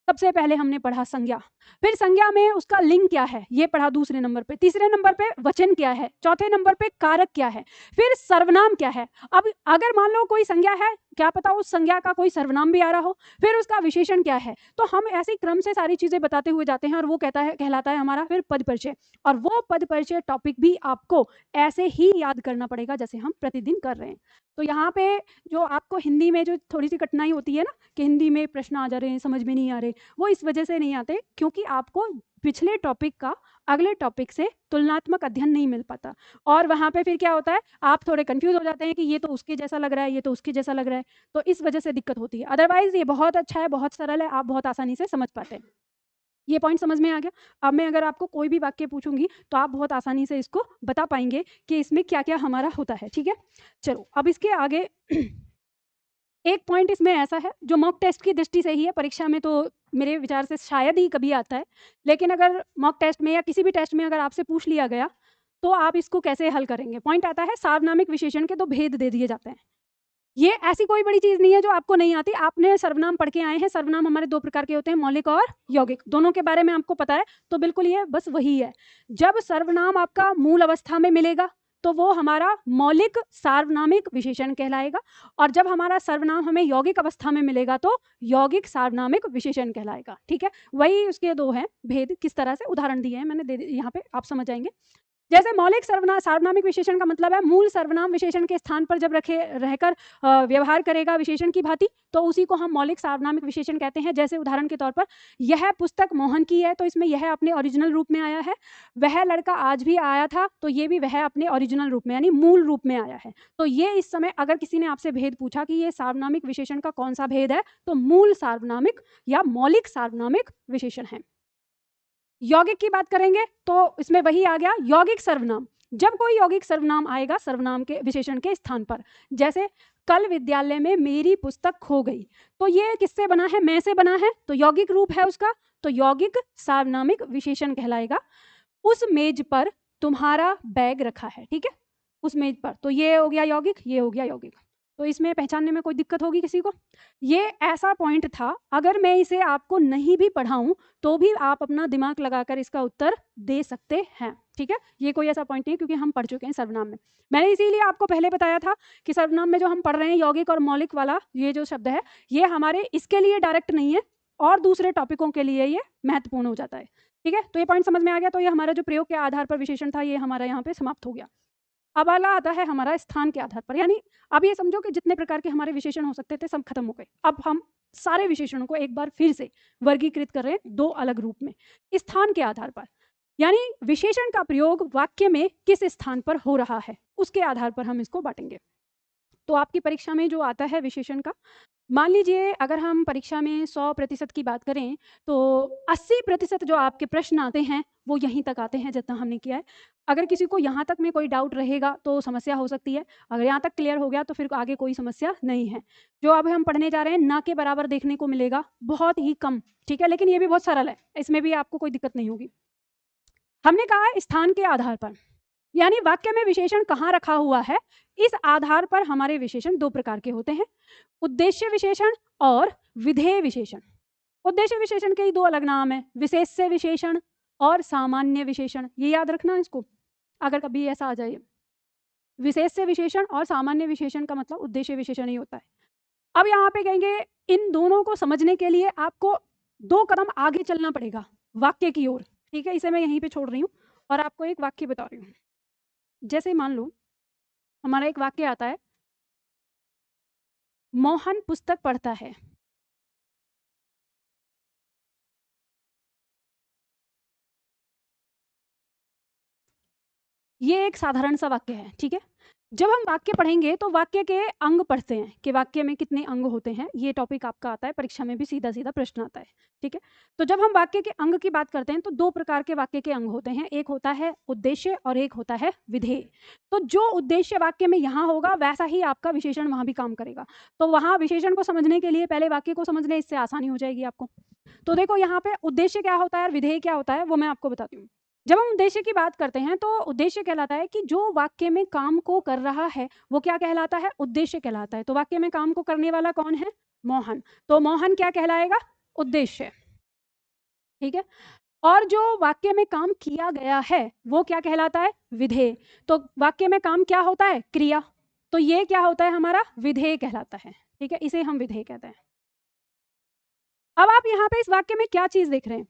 सबसे पहले हमने पढ़ा संज्ञा, फिर संज्ञा में उसका लिंग क्या है ये पढ़ा दूसरे नंबर पे, तीसरे नंबर पे वचन क्या है, चौथे नंबर पे कारक क्या है, फिर सर्वनाम क्या है। अब अगर मान लो कोई संज्ञा है, क्या पता उस संज्ञा का कोई सर्वनाम भी आ रहा हो, फिर उसका विशेषण क्या है। तो हम ऐसे क्रम से सारी चीजें बताते हुए जाते हैं, और वो कहलाता है हमारा फिर पद परिचय। और वो पद परिचय टॉपिक भी आपको ऐसे ही याद करना पड़ेगा जैसे हम प्रतिदिन कर रहे हैं। तो यहाँ पे जो आपको हिंदी में जो थोड़ी सी कठिनाई होती है ना, कि हिंदी में प्रश्न आ जा रहे हैं, समझ में नहीं आ रहे, वो इस वजह से नहीं आते क्योंकि आपको पिछले टॉपिक का अगले टॉपिक से तुलनात्मक अध्ययन नहीं मिल पाता, और वहाँ पे फिर क्या होता है, आप थोड़े कंफ्यूज हो जाते हैं कि ये तो उसके जैसा लग रहा है, ये तो उसके जैसा लग रहा है, तो इस वजह से दिक्कत होती है। अदरवाइज ये बहुत अच्छा है, बहुत सरल है, आप बहुत आसानी से समझ पाते हैं। ये पॉइंट समझ में आ गया। अब मैं अगर आपको कोई भी वाक्य पूछूंगी तो आप बहुत आसानी से इसको बता पाएंगे कि इसमें क्या क्या हमारा होता है, ठीक है। चलो अब इसके आगे एक पॉइंट इसमें ऐसा है जो मॉक टेस्ट की दृष्टि से ही है, परीक्षा में तो मेरे विचार से शायद ही कभी आता है, लेकिन अगर मॉक टेस्ट में या किसी भी टेस्ट में अगर आपसे पूछ लिया गया तो आप इसको कैसे हल करेंगे। पॉइंट आता है सार्वनामिक विशेषण के 2 भेद दे दिए जाते हैं। ये ऐसी कोई बड़ी चीज नहीं है जो आपको नहीं आती। आपने सर्वनाम पढ़ के आए हैं। सर्वनाम हमारे दो प्रकार के होते हैं, मौलिक और यौगिक। दोनों के बारे में आपको पता है, तो बिल्कुल ये बस वही है। जब सर्वनाम आपका मूल अवस्था में मिलेगा तो वो हमारा मौलिक सार्वनामिक विशेषण कहलाएगा, और जब हमारा सर्वनाम हमें यौगिक अवस्था में मिलेगा तो यौगिक सार्वनामिक विशेषण कहलाएगा। ठीक है, वही उसके दो हैं भेद। किस तरह से उदाहरण दिए हैं मैंने, दे यहाँ पे आप समझ जाएंगे। जैसे मौलिक सार्वनामिक विशेषण का मतलब है मूल सर्वनाम विशेषण के स्थान पर जब रहकर व्यवहार करेगा विशेषण की भांति, तो उसी को हम मौलिक सार्वनामिक विशेषण कहते हैं। जैसे उदाहरण के तौर पर, यह पुस्तक मोहन की है, तो इसमें यह अपने ओरिजिनल रूप में आया है। वह लड़का आज भी आया था, तो ये भी वह अपने ओरिजिनल रूप में यानी मूल रूप में आया है। तो ये इस समय अगर किसी ने आपसे भेद पूछा कि ये सार्वनामिक विशेषण का कौन सा भेद है, तो मूल सार्वनामिक या मौलिक सार्वनामिक विशेषण है। यौगिक की बात करेंगे तो इसमें वही आ गया यौगिक सर्वनाम। जब कोई यौगिक सर्वनाम आएगा सर्वनाम के विशेषण के स्थान पर, जैसे कल विद्यालय में मेरी पुस्तक खो गई, तो ये किससे बना है? मैं से बना है, तो यौगिक रूप है उसका, तो यौगिक सार्वनामिक विशेषण कहलाएगा। उस मेज पर तुम्हारा बैग रखा है, ठीक है, उस मेज पर, तो ये हो गया यौगिक, ये हो गया यौगिक। तो इसमें पहचानने में कोई दिक्कत होगी किसी को? ये ऐसा पॉइंट था, अगर मैं इसे आपको नहीं भी पढ़ाऊं तो भी आप अपना दिमाग लगाकर इसका उत्तर दे सकते हैं। ठीक है, ये कोई ऐसा पॉइंट नहीं, क्योंकि हम पढ़ चुके हैं सर्वनाम में। मैंने इसीलिए आपको पहले बताया था कि सर्वनाम में जो हम पढ़ रहे हैं यौगिक और मौलिक वाला ये जो शब्द है, ये हमारे इसके लिए डायरेक्ट नहीं है, और दूसरे टॉपिकों के लिए ये महत्वपूर्ण हो जाता है। ठीक है, तो ये पॉइंट समझ में आ गया। तो ये हमारा जो प्रयोग के आधार पर विशेषण था, ये हमारा यहाँ पे समाप्त हो गया। अब वाला आता है हमारा स्थान के आधार पर, यानी अब ये समझो कि जितने प्रकार के हमारे विशेषण हो सकते थे सब खत्म हो गए। अब हम सारे विशेषणों को एक बार फिर से वर्गीकृत कर रहे हैं दो अलग रूप में, स्थान के आधार पर। यानी विशेषण का प्रयोग वाक्य में किस स्थान पर हो रहा है उसके आधार पर हम इसको बांटेंगे। तो आपकी परीक्षा में जो आता है विशेषण का, मान लीजिए अगर हम परीक्षा में 100% की बात करें तो 80% जो आपके प्रश्न आते हैं वो यहीं तक आते हैं जितना हमने किया है। अगर किसी को यहाँ तक में कोई डाउट रहेगा तो समस्या हो सकती है, अगर यहाँ तक क्लियर हो गया तो फिर आगे कोई समस्या नहीं है। जो अब हम पढ़ने जा रहे हैं ना के बराबर देखने को मिलेगा, बहुत ही कम। ठीक है, लेकिन ये भी बहुत सरल है, इसमें भी आपको कोई दिक्कत नहीं होगी। हमने कहा है स्थान के आधार पर, यानी वाक्य में विशेषण कहाँ रखा हुआ है, इस आधार पर हमारे विशेषण दो प्रकार के होते हैं, उद्देश्य विशेषण और विधेय विशेषण। उद्देश्य विशेषण के ही दो अलग नाम है, विशेष्य विशेषण और सामान्य विशेषण। ये याद रखना इसको, अगर कभी ऐसा आ जाए। विशेष्य विशेषण और सामान्य विशेषण का मतलब उद्देश्य विशेषण ही होता है। अब यहाँ पे कहेंगे इन दोनों को समझने के लिए आपको 2 कदम आगे चलना पड़ेगा वाक्य की ओर। ठीक है, इसे मैं यहीं पे छोड़ रही हूँ और आपको एक वाक्य बता रही हूँ। जैसे मान लो हमारा एक वाक्य आता है, मोहन पुस्तक पढ़ता है। ये एक साधारण सा वाक्य है। ठीक है, जब हम वाक्य पढ़ेंगे तो वाक्य के अंग पढ़ते हैं कि वाक्य में कितने अंग होते हैं। ये टॉपिक आपका आता है परीक्षा में भी, सीधा सीधा प्रश्न आता है। ठीक है, तो जब हम वाक्य के अंग की बात करते हैं तो 2 प्रकार के वाक्य के अंग होते हैं, एक होता है उद्देश्य और एक होता है विधेय। तो जो उद्देश्य वाक्य में यहाँ होगा वैसा ही आपका विशेषण वहाँ भी काम करेगा। तो वहाँ विशेषण को समझने के लिए पहले वाक्य को समझ लें, इससे आसानी हो जाएगी आपको। तो देखो यहाँ पे उद्देश्य क्या होता है और विधेय क्या होता है वो मैं आपको बताती हूँ। जब हम उद्देश्य की बात करते हैं तो उद्देश्य कहलाता है कि जो वाक्य में काम को कर रहा है वो क्या कहलाता है, उद्देश्य कहलाता है। तो वाक्य में काम को करने वाला कौन है, मोहन, तो मोहन क्या कहलाएगा, उद्देश्य। ठीक है, और जो वाक्य में काम किया गया है वो क्या कहलाता है, विधेय। तो वाक्य में काम क्या होता है, क्रिया, तो ये क्या होता है हमारा, विधेय कहलाता है। ठीक है, इसे हम विधेय कहते हैं। अब आप यहाँ पे इस वाक्य में क्या चीज देख रहे हैं,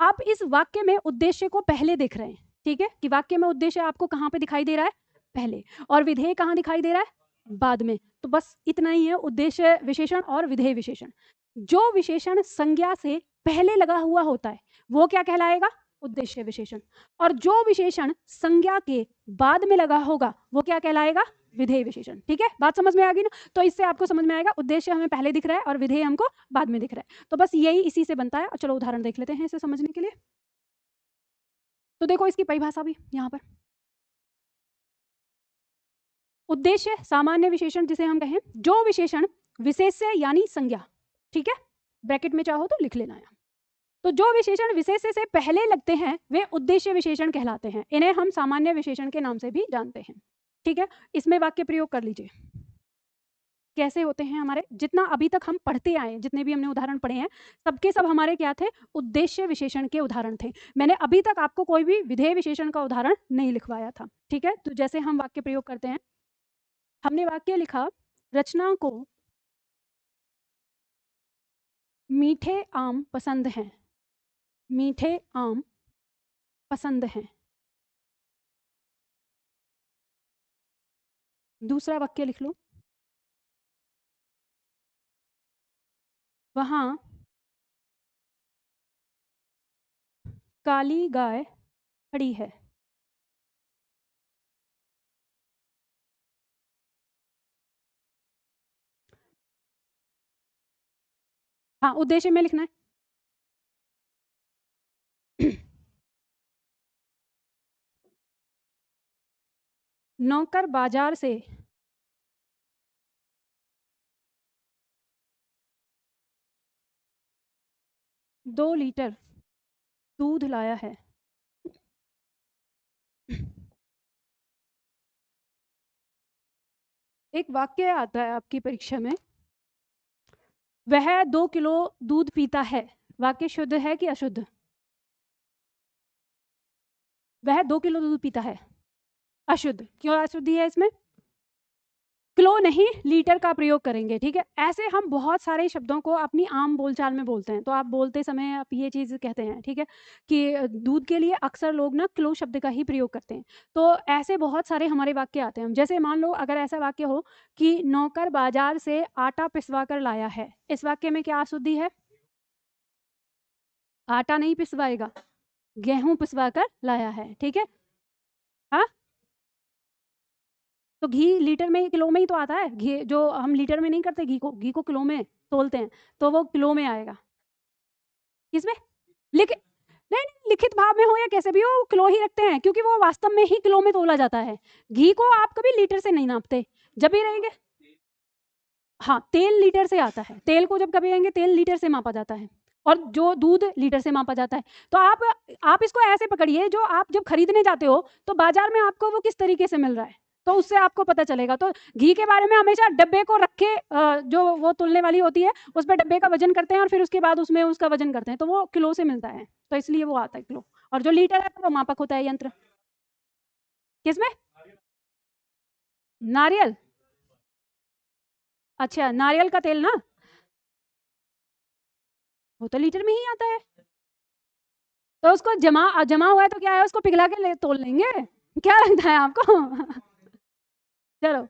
आप इस वाक्य में उद्देश्य को पहले देख रहे हैं। ठीक है, कि वाक्य में उद्देश्य आपको कहाँ पे दिखाई दे रहा है, पहले, और विधेय कहाँ दिखाई दे रहा है, बाद में। तो बस इतना ही है उद्देश्य विशेषण और विधेय विशेषण। जो विशेषण संज्ञा से पहले लगा हुआ होता है वो क्या कहलाएगा, उद्देश्य विशेषण, और जो विशेषण संज्ञा के बाद में लगा होगा वो क्या कहलाएगा, विधेय विशेषण। ठीक है, बात समझ में आ गई ना? तो इससे आपको समझ में आएगा उद्देश्य हमें पहले दिख रहा है और विधेय हमको बाद में दिख रहा है। तो बस यही इसी से बनता है। चलो उदाहरण देख लेते हैं इसे समझने के लिए। तो देखो इसकी परिभाषा भी यहाँ पर, उद्देश्य सामान्य विशेषण जिसे हम कहें, जो विशेषण विशेष्य यानी संज्ञा, ठीक है, ब्रैकेट में चाहो तो लिख लेना है, तो जो विशेषण विशेष्य से पहले लगते हैं वे उद्देश्य विशेषण कहलाते हैं। इन्हें हम सामान्य विशेषण के नाम से भी जानते हैं। ठीक है, इसमें वाक्य प्रयोग कर लीजिए। कैसे होते हैं हमारे, जितना अभी तक हम पढ़ते आए, जितने भी हमने उदाहरण पढ़े हैं, सबके सब हमारे क्या थे, उद्देश्य विशेषण के उदाहरण थे। मैंने अभी तक आपको कोई भी विधेय विशेषण का उदाहरण नहीं लिखवाया था, ठीक है। तो जैसे हम वाक्य प्रयोग करते हैं, हमने वाक्य लिखा, रचना को मीठे आम पसंद हैं, मीठे आम पसंद हैं। दूसरा वाक्य लिख लो, वहाँ काली गाय खड़ी है। हाँ, उद्देश्य में लिखना है। नौकर बाजार से 2 लीटर दूध लाया है। एक वाक्य आता है आपकी परीक्षा में, वह 2 किलो दूध पीता है। वाक्य शुद्ध है कि अशुद्ध? वह 2 किलो दूध पीता है, अशुद्ध। क्यों अशुद्धि है इसमें? किलो नहीं, लीटर का प्रयोग करेंगे, ठीक है। ऐसे हम बहुत सारे शब्दों को अपनी आम बोलचाल में बोलते हैं, तो आप बोलते समय आप ये चीज़ कहते हैं, ठीक है, कि दूध के लिए अक्सर लोग ना किलो शब्द का ही प्रयोग करते हैं। तो ऐसे बहुत सारे हमारे वाक्य आते हैं। जैसे मान लो अगर ऐसा वाक्य हो कि नौकर बाजार से आटा पिसवा कर लाया है, इस वाक्य में क्या अशुद्धि है? आटा नहीं पिसवाएगा, गेहूं पिसवा कर लाया है, ठीक है। हाँ, तो घी लीटर में किलो में ही तो आता है। घी जो हम लीटर में नहीं करते, घी को किलो में तोलते हैं, तो वो किलो में आएगा। किसमें? लिख नहीं, नहीं, लिखित भाव में हो या कैसे भी हो, वो किलो ही रखते हैं, क्योंकि वो वास्तव में ही किलो में तोला जाता है। घी को आप कभी लीटर से नहीं नापते, जब भी रहेंगे। हाँ, तेल लीटर से आता है, तेल को जब कभी रहेंगे, तेल लीटर से मापा जाता है, और जो दूध लीटर से मापा जाता है। तो आप इसको ऐसे पकड़िए, जो आप जब खरीदने जाते हो तो बाजार में आपको वो किस तरीके से मिल रहा है, तो उससे आपको पता चलेगा। तो घी के बारे में हमेशा डब्बे को रख के, जो वो तुलने वाली होती है, उस पर डब्बे का वजन करते हैं और फिर उसके बाद उसमें उसका वजन करते हैं, तो वो किलो से मिलता है, तो इसलिए वो आता है किलो। और जो लीटर है वो मापक होता है, यंत्र। किसमें? नारियल? अच्छा, नारियल का तेल ना, वो तो लीटर में ही आता है। तो उसको जमा जमा हुआ है तो क्या है, उसको पिघला के तोल लेंगे, क्या लगता है आपको? चलो,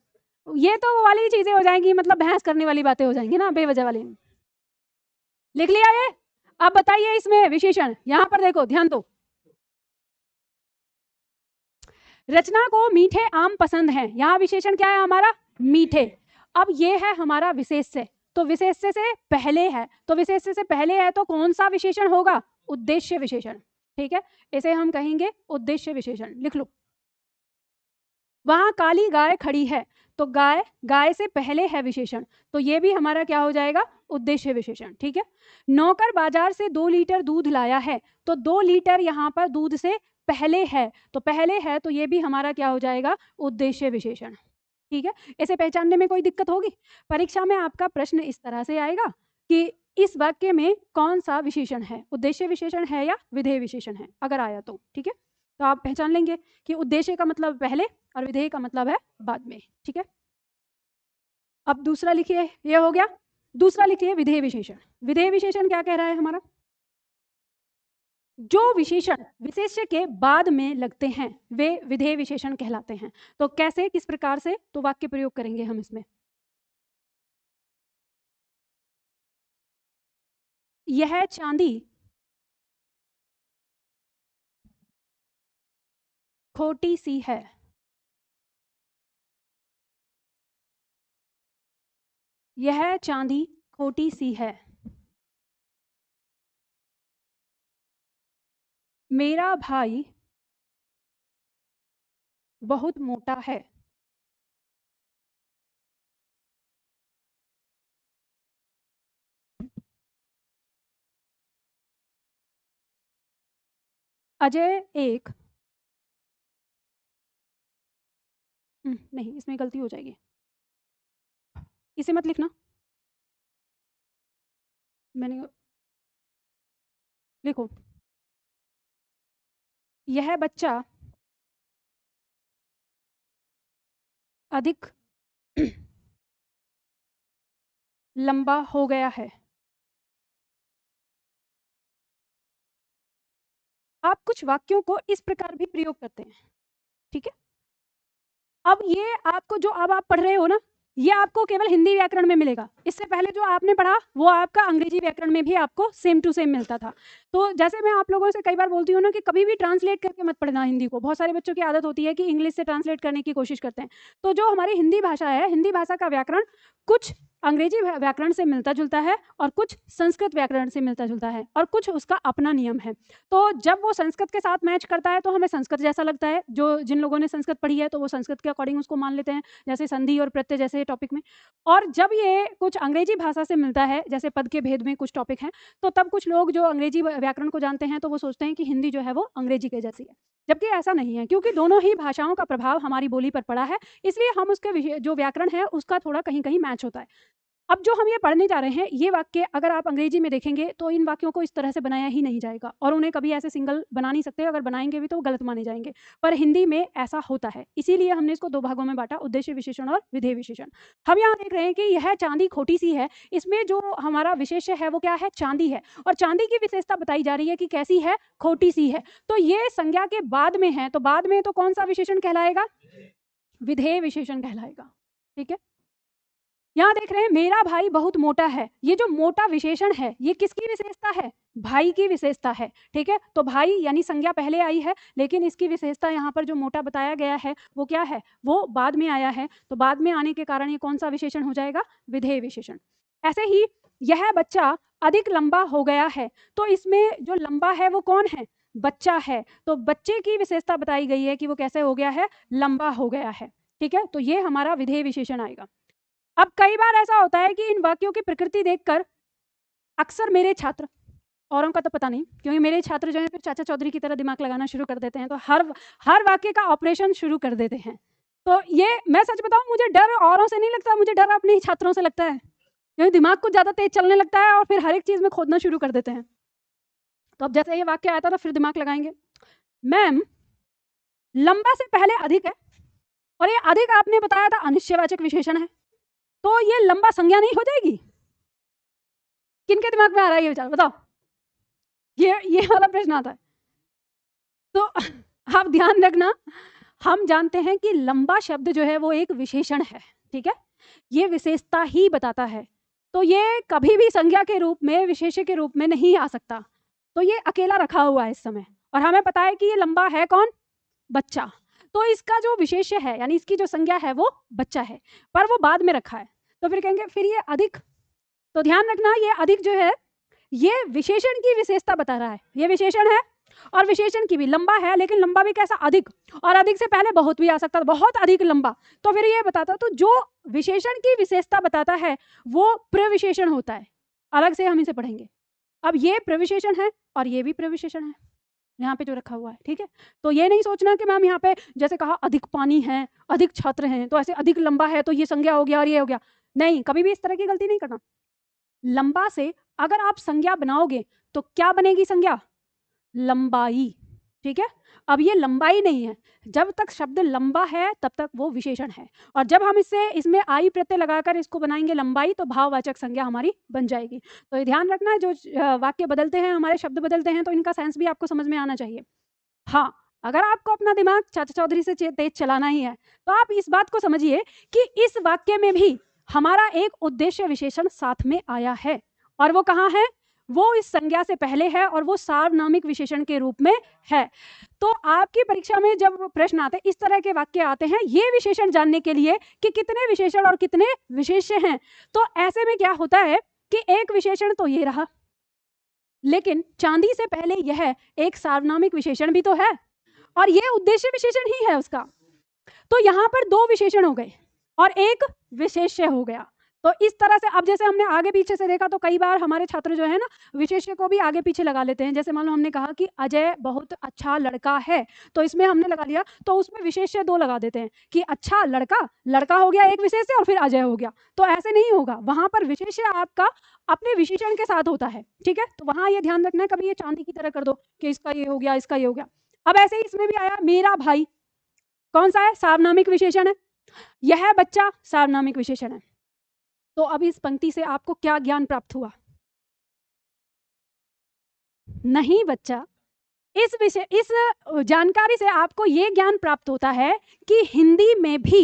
ये तो वो वाली चीजें हो जाएंगी, मतलब बहस करने वाली बातें हो जाएंगी ना, बेवजह वाली। लिख लिया ये? अब बताइए इसमें विशेषण, यहां पर देखो, ध्यान दो। रचना को मीठे आम पसंद है, यहाँ विशेषण क्या है हमारा? मीठे। अब ये है हमारा विशेष्य, तो विशेष्य से पहले है, तो विशेष्य से पहले है तो कौन सा विशेषण होगा? उद्देश्य विशेषण, ठीक है। इसे हम कहेंगे उद्देश्य विशेषण, लिख लो। वहां काली गाय खड़ी है, तो गाय, गाय से पहले है विशेषण, तो ये भी हमारा क्या हो जाएगा? उद्देश्य विशेषण, ठीक है। नौकर बाजार से 2 लीटर दूध लाया है, तो 2 लीटर यहाँ पर दूध से पहले है, तो पहले है तो ये भी हमारा क्या हो जाएगा? उद्देश्य विशेषण, ठीक है। इसे पहचानने में कोई दिक्कत होगी? परीक्षा में आपका प्रश्न इस तरह से आएगा कि इस वाक्य में कौन सा विशेषण है, उद्देश्य विशेषण है या विधेय विशेषण है, अगर आया तो, ठीक है। तो आप पहचान लेंगे कि उद्देश्य का मतलब पहले और विधेय का मतलब है बाद में, ठीक है। अब दूसरा लिखिए, ये हो गया। दूसरा लिखिए विधेय विशेषण। विधेय विशेषण क्या कह रहा है हमारा? जो विशेषण विशेष्य के बाद में लगते हैं वे विधेय विशेषण कहलाते हैं। तो कैसे, किस प्रकार से? तो वाक्य प्रयोग करेंगे हम इसमें। यह चांदी खोटी सी है। यह चांदी खोटी सी है। मेरा भाई बहुत मोटा है। अजय एक नहीं, इसमें गलती हो जाएगी। इसे मत लिखना, मैंने लिखो, यह बच्चा अधिक लंबा हो गया है। आप कुछ वाक्यों को इस प्रकार भी प्रयोग करते हैं, ठीक है। अब ये आपको जो अब आप पढ़ रहे हो ना, ये आपको केवल हिंदी व्याकरण में मिलेगा। इससे पहले जो आपने पढ़ा वो आपका अंग्रेजी व्याकरण में भी आपको सेम टू सेम मिलता था। तो जैसे मैं आप लोगों से कई बार बोलती हूँ ना कि कभी भी ट्रांसलेट करके मत पढ़ना हिंदी को। बहुत सारे बच्चों की आदत होती है कि इंग्लिश से ट्रांसलेट करने की कोशिश करते हैं। तो जो हमारी हिंदी भाषा है, हिंदी भाषा का व्याकरण कुछ अंग्रेजी व्याकरण से मिलता जुलता है और कुछ संस्कृत व्याकरण से मिलता जुलता है और कुछ उसका अपना नियम है। तो जब वो संस्कृत के साथ मैच करता है तो हमें संस्कृत जैसा लगता है। जो जिन लोगों ने संस्कृत पढ़ी है तो वो संस्कृत के अकॉर्डिंग उसको मान लेते हैं, जैसे संधि और प्रत्यय जैसे टॉपिक में। और जब ये कुछ अंग्रेजी भाषा से मिलता है, जैसे पद के भेद में कुछ टॉपिक हैं, तो तब कुछ लोग जो अंग्रेजी व्याकरण को जानते हैं तो वो सोचते हैं कि हिंदी जो है वो अंग्रेजी के जैसी है, जबकि ऐसा नहीं है, क्योंकि दोनों ही भाषाओं का प्रभाव हमारी बोली पर पड़ा है। इसलिए हम उसके जो व्याकरण है उसका थोड़ा कहीं कहीं मैच होता है। अब जो हम ये पढ़ने जा रहे हैं, ये वाक्य अगर आप अंग्रेजी में देखेंगे तो इन वाक्यों को इस तरह से बनाया ही नहीं जाएगा और उन्हें कभी ऐसे सिंगल बना नहीं सकते। अगर बनाएंगे भी तो वो गलत माने जाएंगे, पर हिंदी में ऐसा होता है। इसीलिए हमने इसको दो भागों में बांटा, उद्देश्य विशेषण और विधेय विशेषण। हम यहाँ देख रहे हैं कि यह चांदी खोटी सी है, इसमें जो हमारा विशेष्य है वो क्या है, चांदी है। और चांदी की विशेषता बताई जा रही है कि कैसी है, खोटी सी है। तो ये संज्ञा के बाद में है, तो बाद में तो कौन सा विशेषण कहलाएगा, विधेय विशेषण कहलाएगा, ठीक है। यहाँ देख रहे हैं मेरा भाई बहुत मोटा है। ये जो मोटा विशेषण है ये किसकी विशेषता है, भाई की विशेषता है, ठीक है। तो भाई यानी संज्ञा पहले आई है, लेकिन इसकी विशेषता यहाँ पर जो मोटा बताया गया है वो क्या है, वो बाद में आया है। तो बाद में आने के कारण ये कौन सा विशेषण हो जाएगा, विधेय विशेषण। ऐसे ही यह बच्चा अधिक लंबा हो गया है, तो इसमें जो लंबा है वो कौन है, बच्चा है। तो बच्चे की विशेषता बताई गई है कि वो कैसे हो गया है, लंबा हो गया है, ठीक है। तो ये हमारा विधेय विशेषण आएगा। अब कई बार ऐसा होता है कि इन वाक्यों की प्रकृति देखकर अक्सर मेरे छात्र, औरों का तो पता नहीं, क्योंकि मेरे छात्र जो है फिर चाचा चौधरी की तरह दिमाग लगाना शुरू कर देते हैं, तो हर वाक्य का ऑपरेशन शुरू कर देते हैं। तो ये मैं सच बताऊं, मुझे डर औरों से नहीं लगता, मुझे डर अपने ही छात्रों से लगता है, क्योंकि दिमाग कुछ ज़्यादा तेज चलने लगता है और फिर हर एक चीज़ में खोदना शुरू कर देते हैं। तो अब जैसे ये वाक्य आया था तो फिर दिमाग लगाएंगे। मैम, लंबा से पहले अधिक है, और ये अधिक आपने बताया था अनिश्चयवाचक विशेषण है, तो ये लंबा संज्ञा नहीं हो जाएगी। किनके दिमाग में आ रहा है ये विचार, बताओ। ये वाला प्रश्न आता है। तो आप ध्यान रखना, हम जानते हैं कि लंबा शब्द जो है वो एक विशेषण है, ठीक है, ये विशेषता ही बताता है। तो ये कभी भी संज्ञा के रूप में, विशेष्य के रूप में नहीं आ सकता। तो ये अकेला रखा हुआ है इस समय, और हमें पता है कि ये लंबा है कौन, बच्चा। तो इसका जो विशेष्य है यानी इसकी जो संज्ञा है वो बच्चा है, पर वो बाद में रखा है। तो फिर कहेंगे फिर ये अधिक। तो ध्यान रखना, ये अधिक जो है ये विशेषण की विशेषता बता रहा है। ये विशेषण है और विशेषण की भी, लंबा है लेकिन लंबा भी कैसा, अधिक। और अधिक से पहले बहुत भी आ सकता है, बहुत अधिक लंबा। तो फिर ये बताता, तो जो विशेषण की विशेषता बताता है वो प्रविशेषण होता है। अलग से हम इसे पढ़ेंगे। अब ये प्रविशेषण है और ये भी प्रविशेषण है, यहाँ पे जो रखा हुआ है, ठीक है। तो ये नहीं सोचना कि मैम यहाँ पे जैसे कहा अधिक पानी है, अधिक छात्र हैं, तो ऐसे अधिक लंबा है तो ये संज्ञा हो गया और ये हो गया। नहीं, कभी भी इस तरह की गलती नहीं करना। लंबा से अगर आप संज्ञा बनाओगे तो क्या बनेगी संज्ञा, लंबाई, ठीक है। अब ये लंबाई नहीं है, जब तक शब्द लंबा है तब तक वो विशेषण है, और जब हम इसमें आई प्रत्यय लगाकर इसको बनाएंगे लंबाई तो भाववाचक संज्ञा हमारी बन जाएगी। तो ये ध्यान रखना, जो वाक्य बदलते हैं, हमारे शब्द बदलते हैं, तो इनका सेंस भी आपको समझ में आना चाहिए। हाँ, अगर आपको अपना दिमाग चाचा चौधरी से तेज चलाना ही है तो आप इस बात को समझिए कि इस वाक्य में भी हमारा एक उद्देश्य विशेषण साथ में आया है, और वो कहाँ है, वो इस संज्ञा से पहले है और वो सार्वनामिक विशेषण के रूप में है। तो आपकी परीक्षा में जब प्रश्न आते हैं, इस तरह के वाक्य आते हैं, ये विशेषण जानने के लिए कि कितने विशेषण और कितने विशेष्य हैं। तो ऐसे में क्या होता है कि एक विशेषण तो ये रहा, लेकिन चांदी से पहले यह एक सार्वनामिक विशेषण भी तो है, और ये उद्देश्य विशेषण ही है उसका। तो यहाँ पर दो विशेषण हो गए और एक विशेष्य हो गया। तो इस तरह से अब जैसे हमने आगे पीछे से देखा तो कई बार हमारे छात्र जो है ना विशेष्य को भी आगे पीछे लगा लेते हैं। जैसे मान लो हमने कहा कि अजय बहुत अच्छा लड़का है, तो इसमें हमने लगा लिया, तो उसमें विशेष्य 2 लगा देते हैं कि अच्छा लड़का, लड़का हो गया एक विशेष्य और फिर अजय हो गया। तो ऐसे नहीं होगा, वहां पर विशेष्य आपका अपने विशेषण के साथ होता है, ठीक है। तो वहां ये ध्यान रखना है, कभी ये चांदी की तरह कर दो कि इसका ये हो गया, इसका ये हो गया। अब ऐसे ही इसमें भी आया मेरा भाई, कौन सा है? सार्वनामिक विशेषण है। यह बच्चा सार्वनामिक विशेषण है। तो अब इस पंक्ति से आपको क्या ज्ञान प्राप्त हुआ? नहीं बच्चा, इस जानकारी से आपको ये ज्ञान प्राप्त होता है कि हिंदी में भी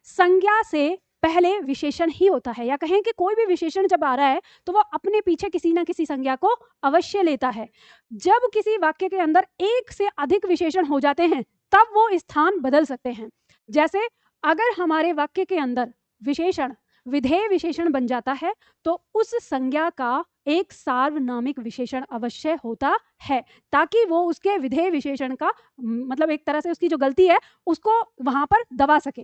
संज्ञा से पहले विशेषण ही होता है, या कहें कि कोई भी विशेषण जब आ रहा है तो वो अपने पीछे किसी ना किसी संज्ञा को अवश्य लेता है। जब किसी वाक्य के अंदर एक से अधिक विशेषण हो जाते हैं तब वो स्थान बदल सकते हैं। जैसे अगर हमारे वाक्य के अंदर विशेषण विधेय विशेषण बन जाता है तो उस संज्ञा का एक सार्वनामिक विशेषण अवश्य होता है, ताकि वो उसके विधेय विशेषण का मतलब एक तरह से उसकी जो गलती है उसको वहां पर दबा सके।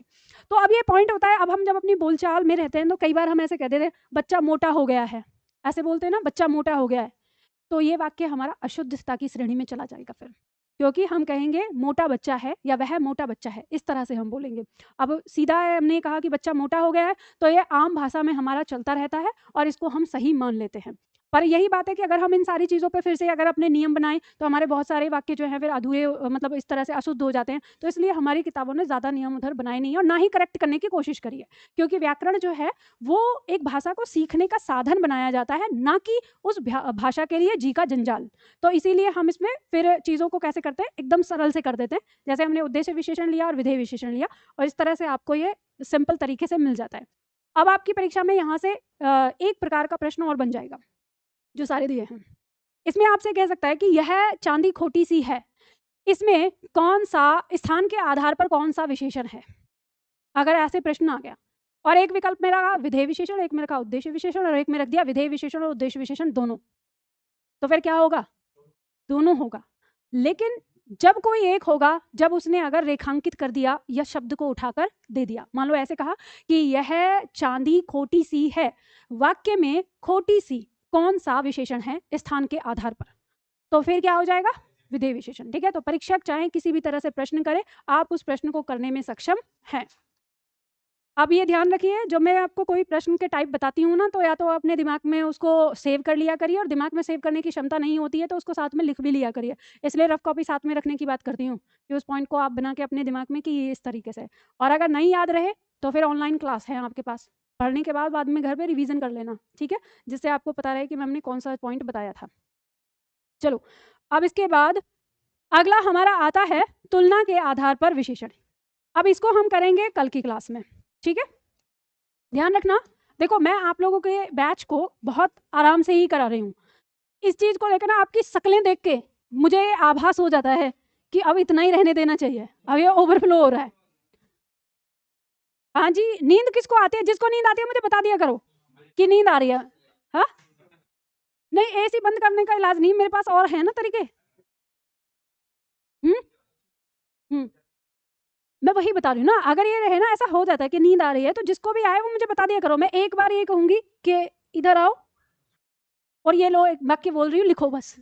तो अब ये पॉइंट होता है, अब हम जब अपनी बोलचाल में रहते हैं तो कई बार हम ऐसे कहते थे बच्चा मोटा हो गया है, ऐसे बोलते हैं ना, बच्चा मोटा हो गया है, तो ये वाक्य हमारा अशुद्धता की श्रेणी में चला जाएगा फिर, क्योंकि हम कहेंगे मोटा बच्चा है या वह मोटा बच्चा है, इस तरह से हम बोलेंगे। अब सीधा हमने कहा कि बच्चा मोटा हो गया है तो ये आम भाषा में हमारा चलता रहता है और इसको हम सही मान लेते हैं। पर यही बात है कि अगर हम इन सारी चीज़ों पे फिर से अगर अपने नियम बनाएं तो हमारे बहुत सारे वाक्य जो हैं फिर अधूरे मतलब इस तरह से अशुद्ध हो जाते हैं। तो इसलिए हमारी किताबों ने ज़्यादा नियम उधर बनाए नहीं है और ना ही करेक्ट करने की कोशिश करी है, क्योंकि व्याकरण जो है वो एक भाषा को सीखने का साधन बनाया जाता है, ना कि उस भाषा के लिए जी का जंजाल। तो इसीलिए हम इसमें फिर चीज़ों को कैसे करते हैं, एकदम सरल से कर देते हैं। जैसे हमने उद्देश्य विशेषण लिया और विधेय विशेषण लिया और इस तरह से आपको ये सिंपल तरीके से मिल जाता है। अब आपकी परीक्षा में यहाँ से एक प्रकार का प्रश्न और बन जाएगा जो सारे दिए हैं। इसमें आपसे कह सकता है कि यह चांदी खोटी सी है, इसमें कौन सा स्थान के आधार पर कौन सा विशेषण है, अगर ऐसे प्रश्न आ गया। और एक विकल्प मेरा विधेय विशेषण, एक में रखा उद्देश्य विशेषण और एक में रख दिया विधेय विशेषण और उद्देश्य विशेषण दोनों, तो फिर क्या होगा? दोनों होगा। लेकिन जब कोई एक होगा जब उसने अगर रेखांकित कर दिया या शब्द को उठाकर दे दिया, मान लो ऐसे कहा कि यह चांदी खोटी सी है, वाक्य में खोटी सी कौन सा विशेषण है स्थान के आधार पर, तो फिर क्या हो जाएगा? विधेय विशेषण। ठीक है, तो परीक्षक चाहे किसी भी तरह से प्रश्न करे, आप उस प्रश्न को करने में सक्षम हैं। अब ये ध्यान रखिए, जब मैं आपको कोई प्रश्न के टाइप बताती हूँ ना, तो या तो अपने दिमाग में उसको सेव कर लिया करिए, और दिमाग में सेव करने की क्षमता नहीं होती है तो उसको साथ में लिख भी लिया करिए। इसलिए रफ कॉपी साथ में रखने की बात करती हूँ कि उस पॉइंट को आप बना के अपने दिमाग में कि ये इस तरीके से। और अगर नहीं याद रहे तो फिर ऑनलाइन क्लास है आपके पास, पढ़ने के बाद में घर पर रिविजन कर लेना, ठीक है, जिससे आपको पता रहे कि मैम ने कौन सा पॉइंट बताया था। चलो, अब इसके बाद अगला हमारा आता है तुलना के आधार पर विशेषण। अब इसको हम करेंगे कल की क्लास में, ठीक है। ध्यान रखना, देखो मैं आप लोगों के बैच को बहुत आराम से ही करा रही हूँ। इस चीज़ को लेकर ना आपकी शक्लें देख के मुझे आभास हो जाता है कि अब इतना ही रहने देना चाहिए, अब ये ओवरफ्लो हो रहा है। हाँ जी, नींद किसको आती है? जिसको नींद आती है मुझे बता दिया करो कि नींद आ रही है। हाँ, नहीं एसी बंद करने का इलाज नहीं, मेरे पास और है ना तरीके। मैं वही बता रही हूँ ना, अगर ये रहे ना, ऐसा हो जाता है कि नींद आ रही है तो जिसको भी आए वो मुझे बता दिया करो। मैं एक बार ये कहूंगी कि इधर आओ और ये लो, एक वाक्य बोल रही हूँ, लिखो बस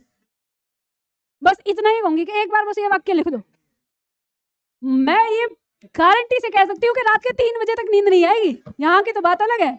इतना ही कहूंगी कि एक बार बस ये वाक्य लिख दो। मैं ये गारंटी से कह सकती हूँ कि रात के 3 बजे तक नींद नहीं आएगी, यहाँ की तो बात अलग है।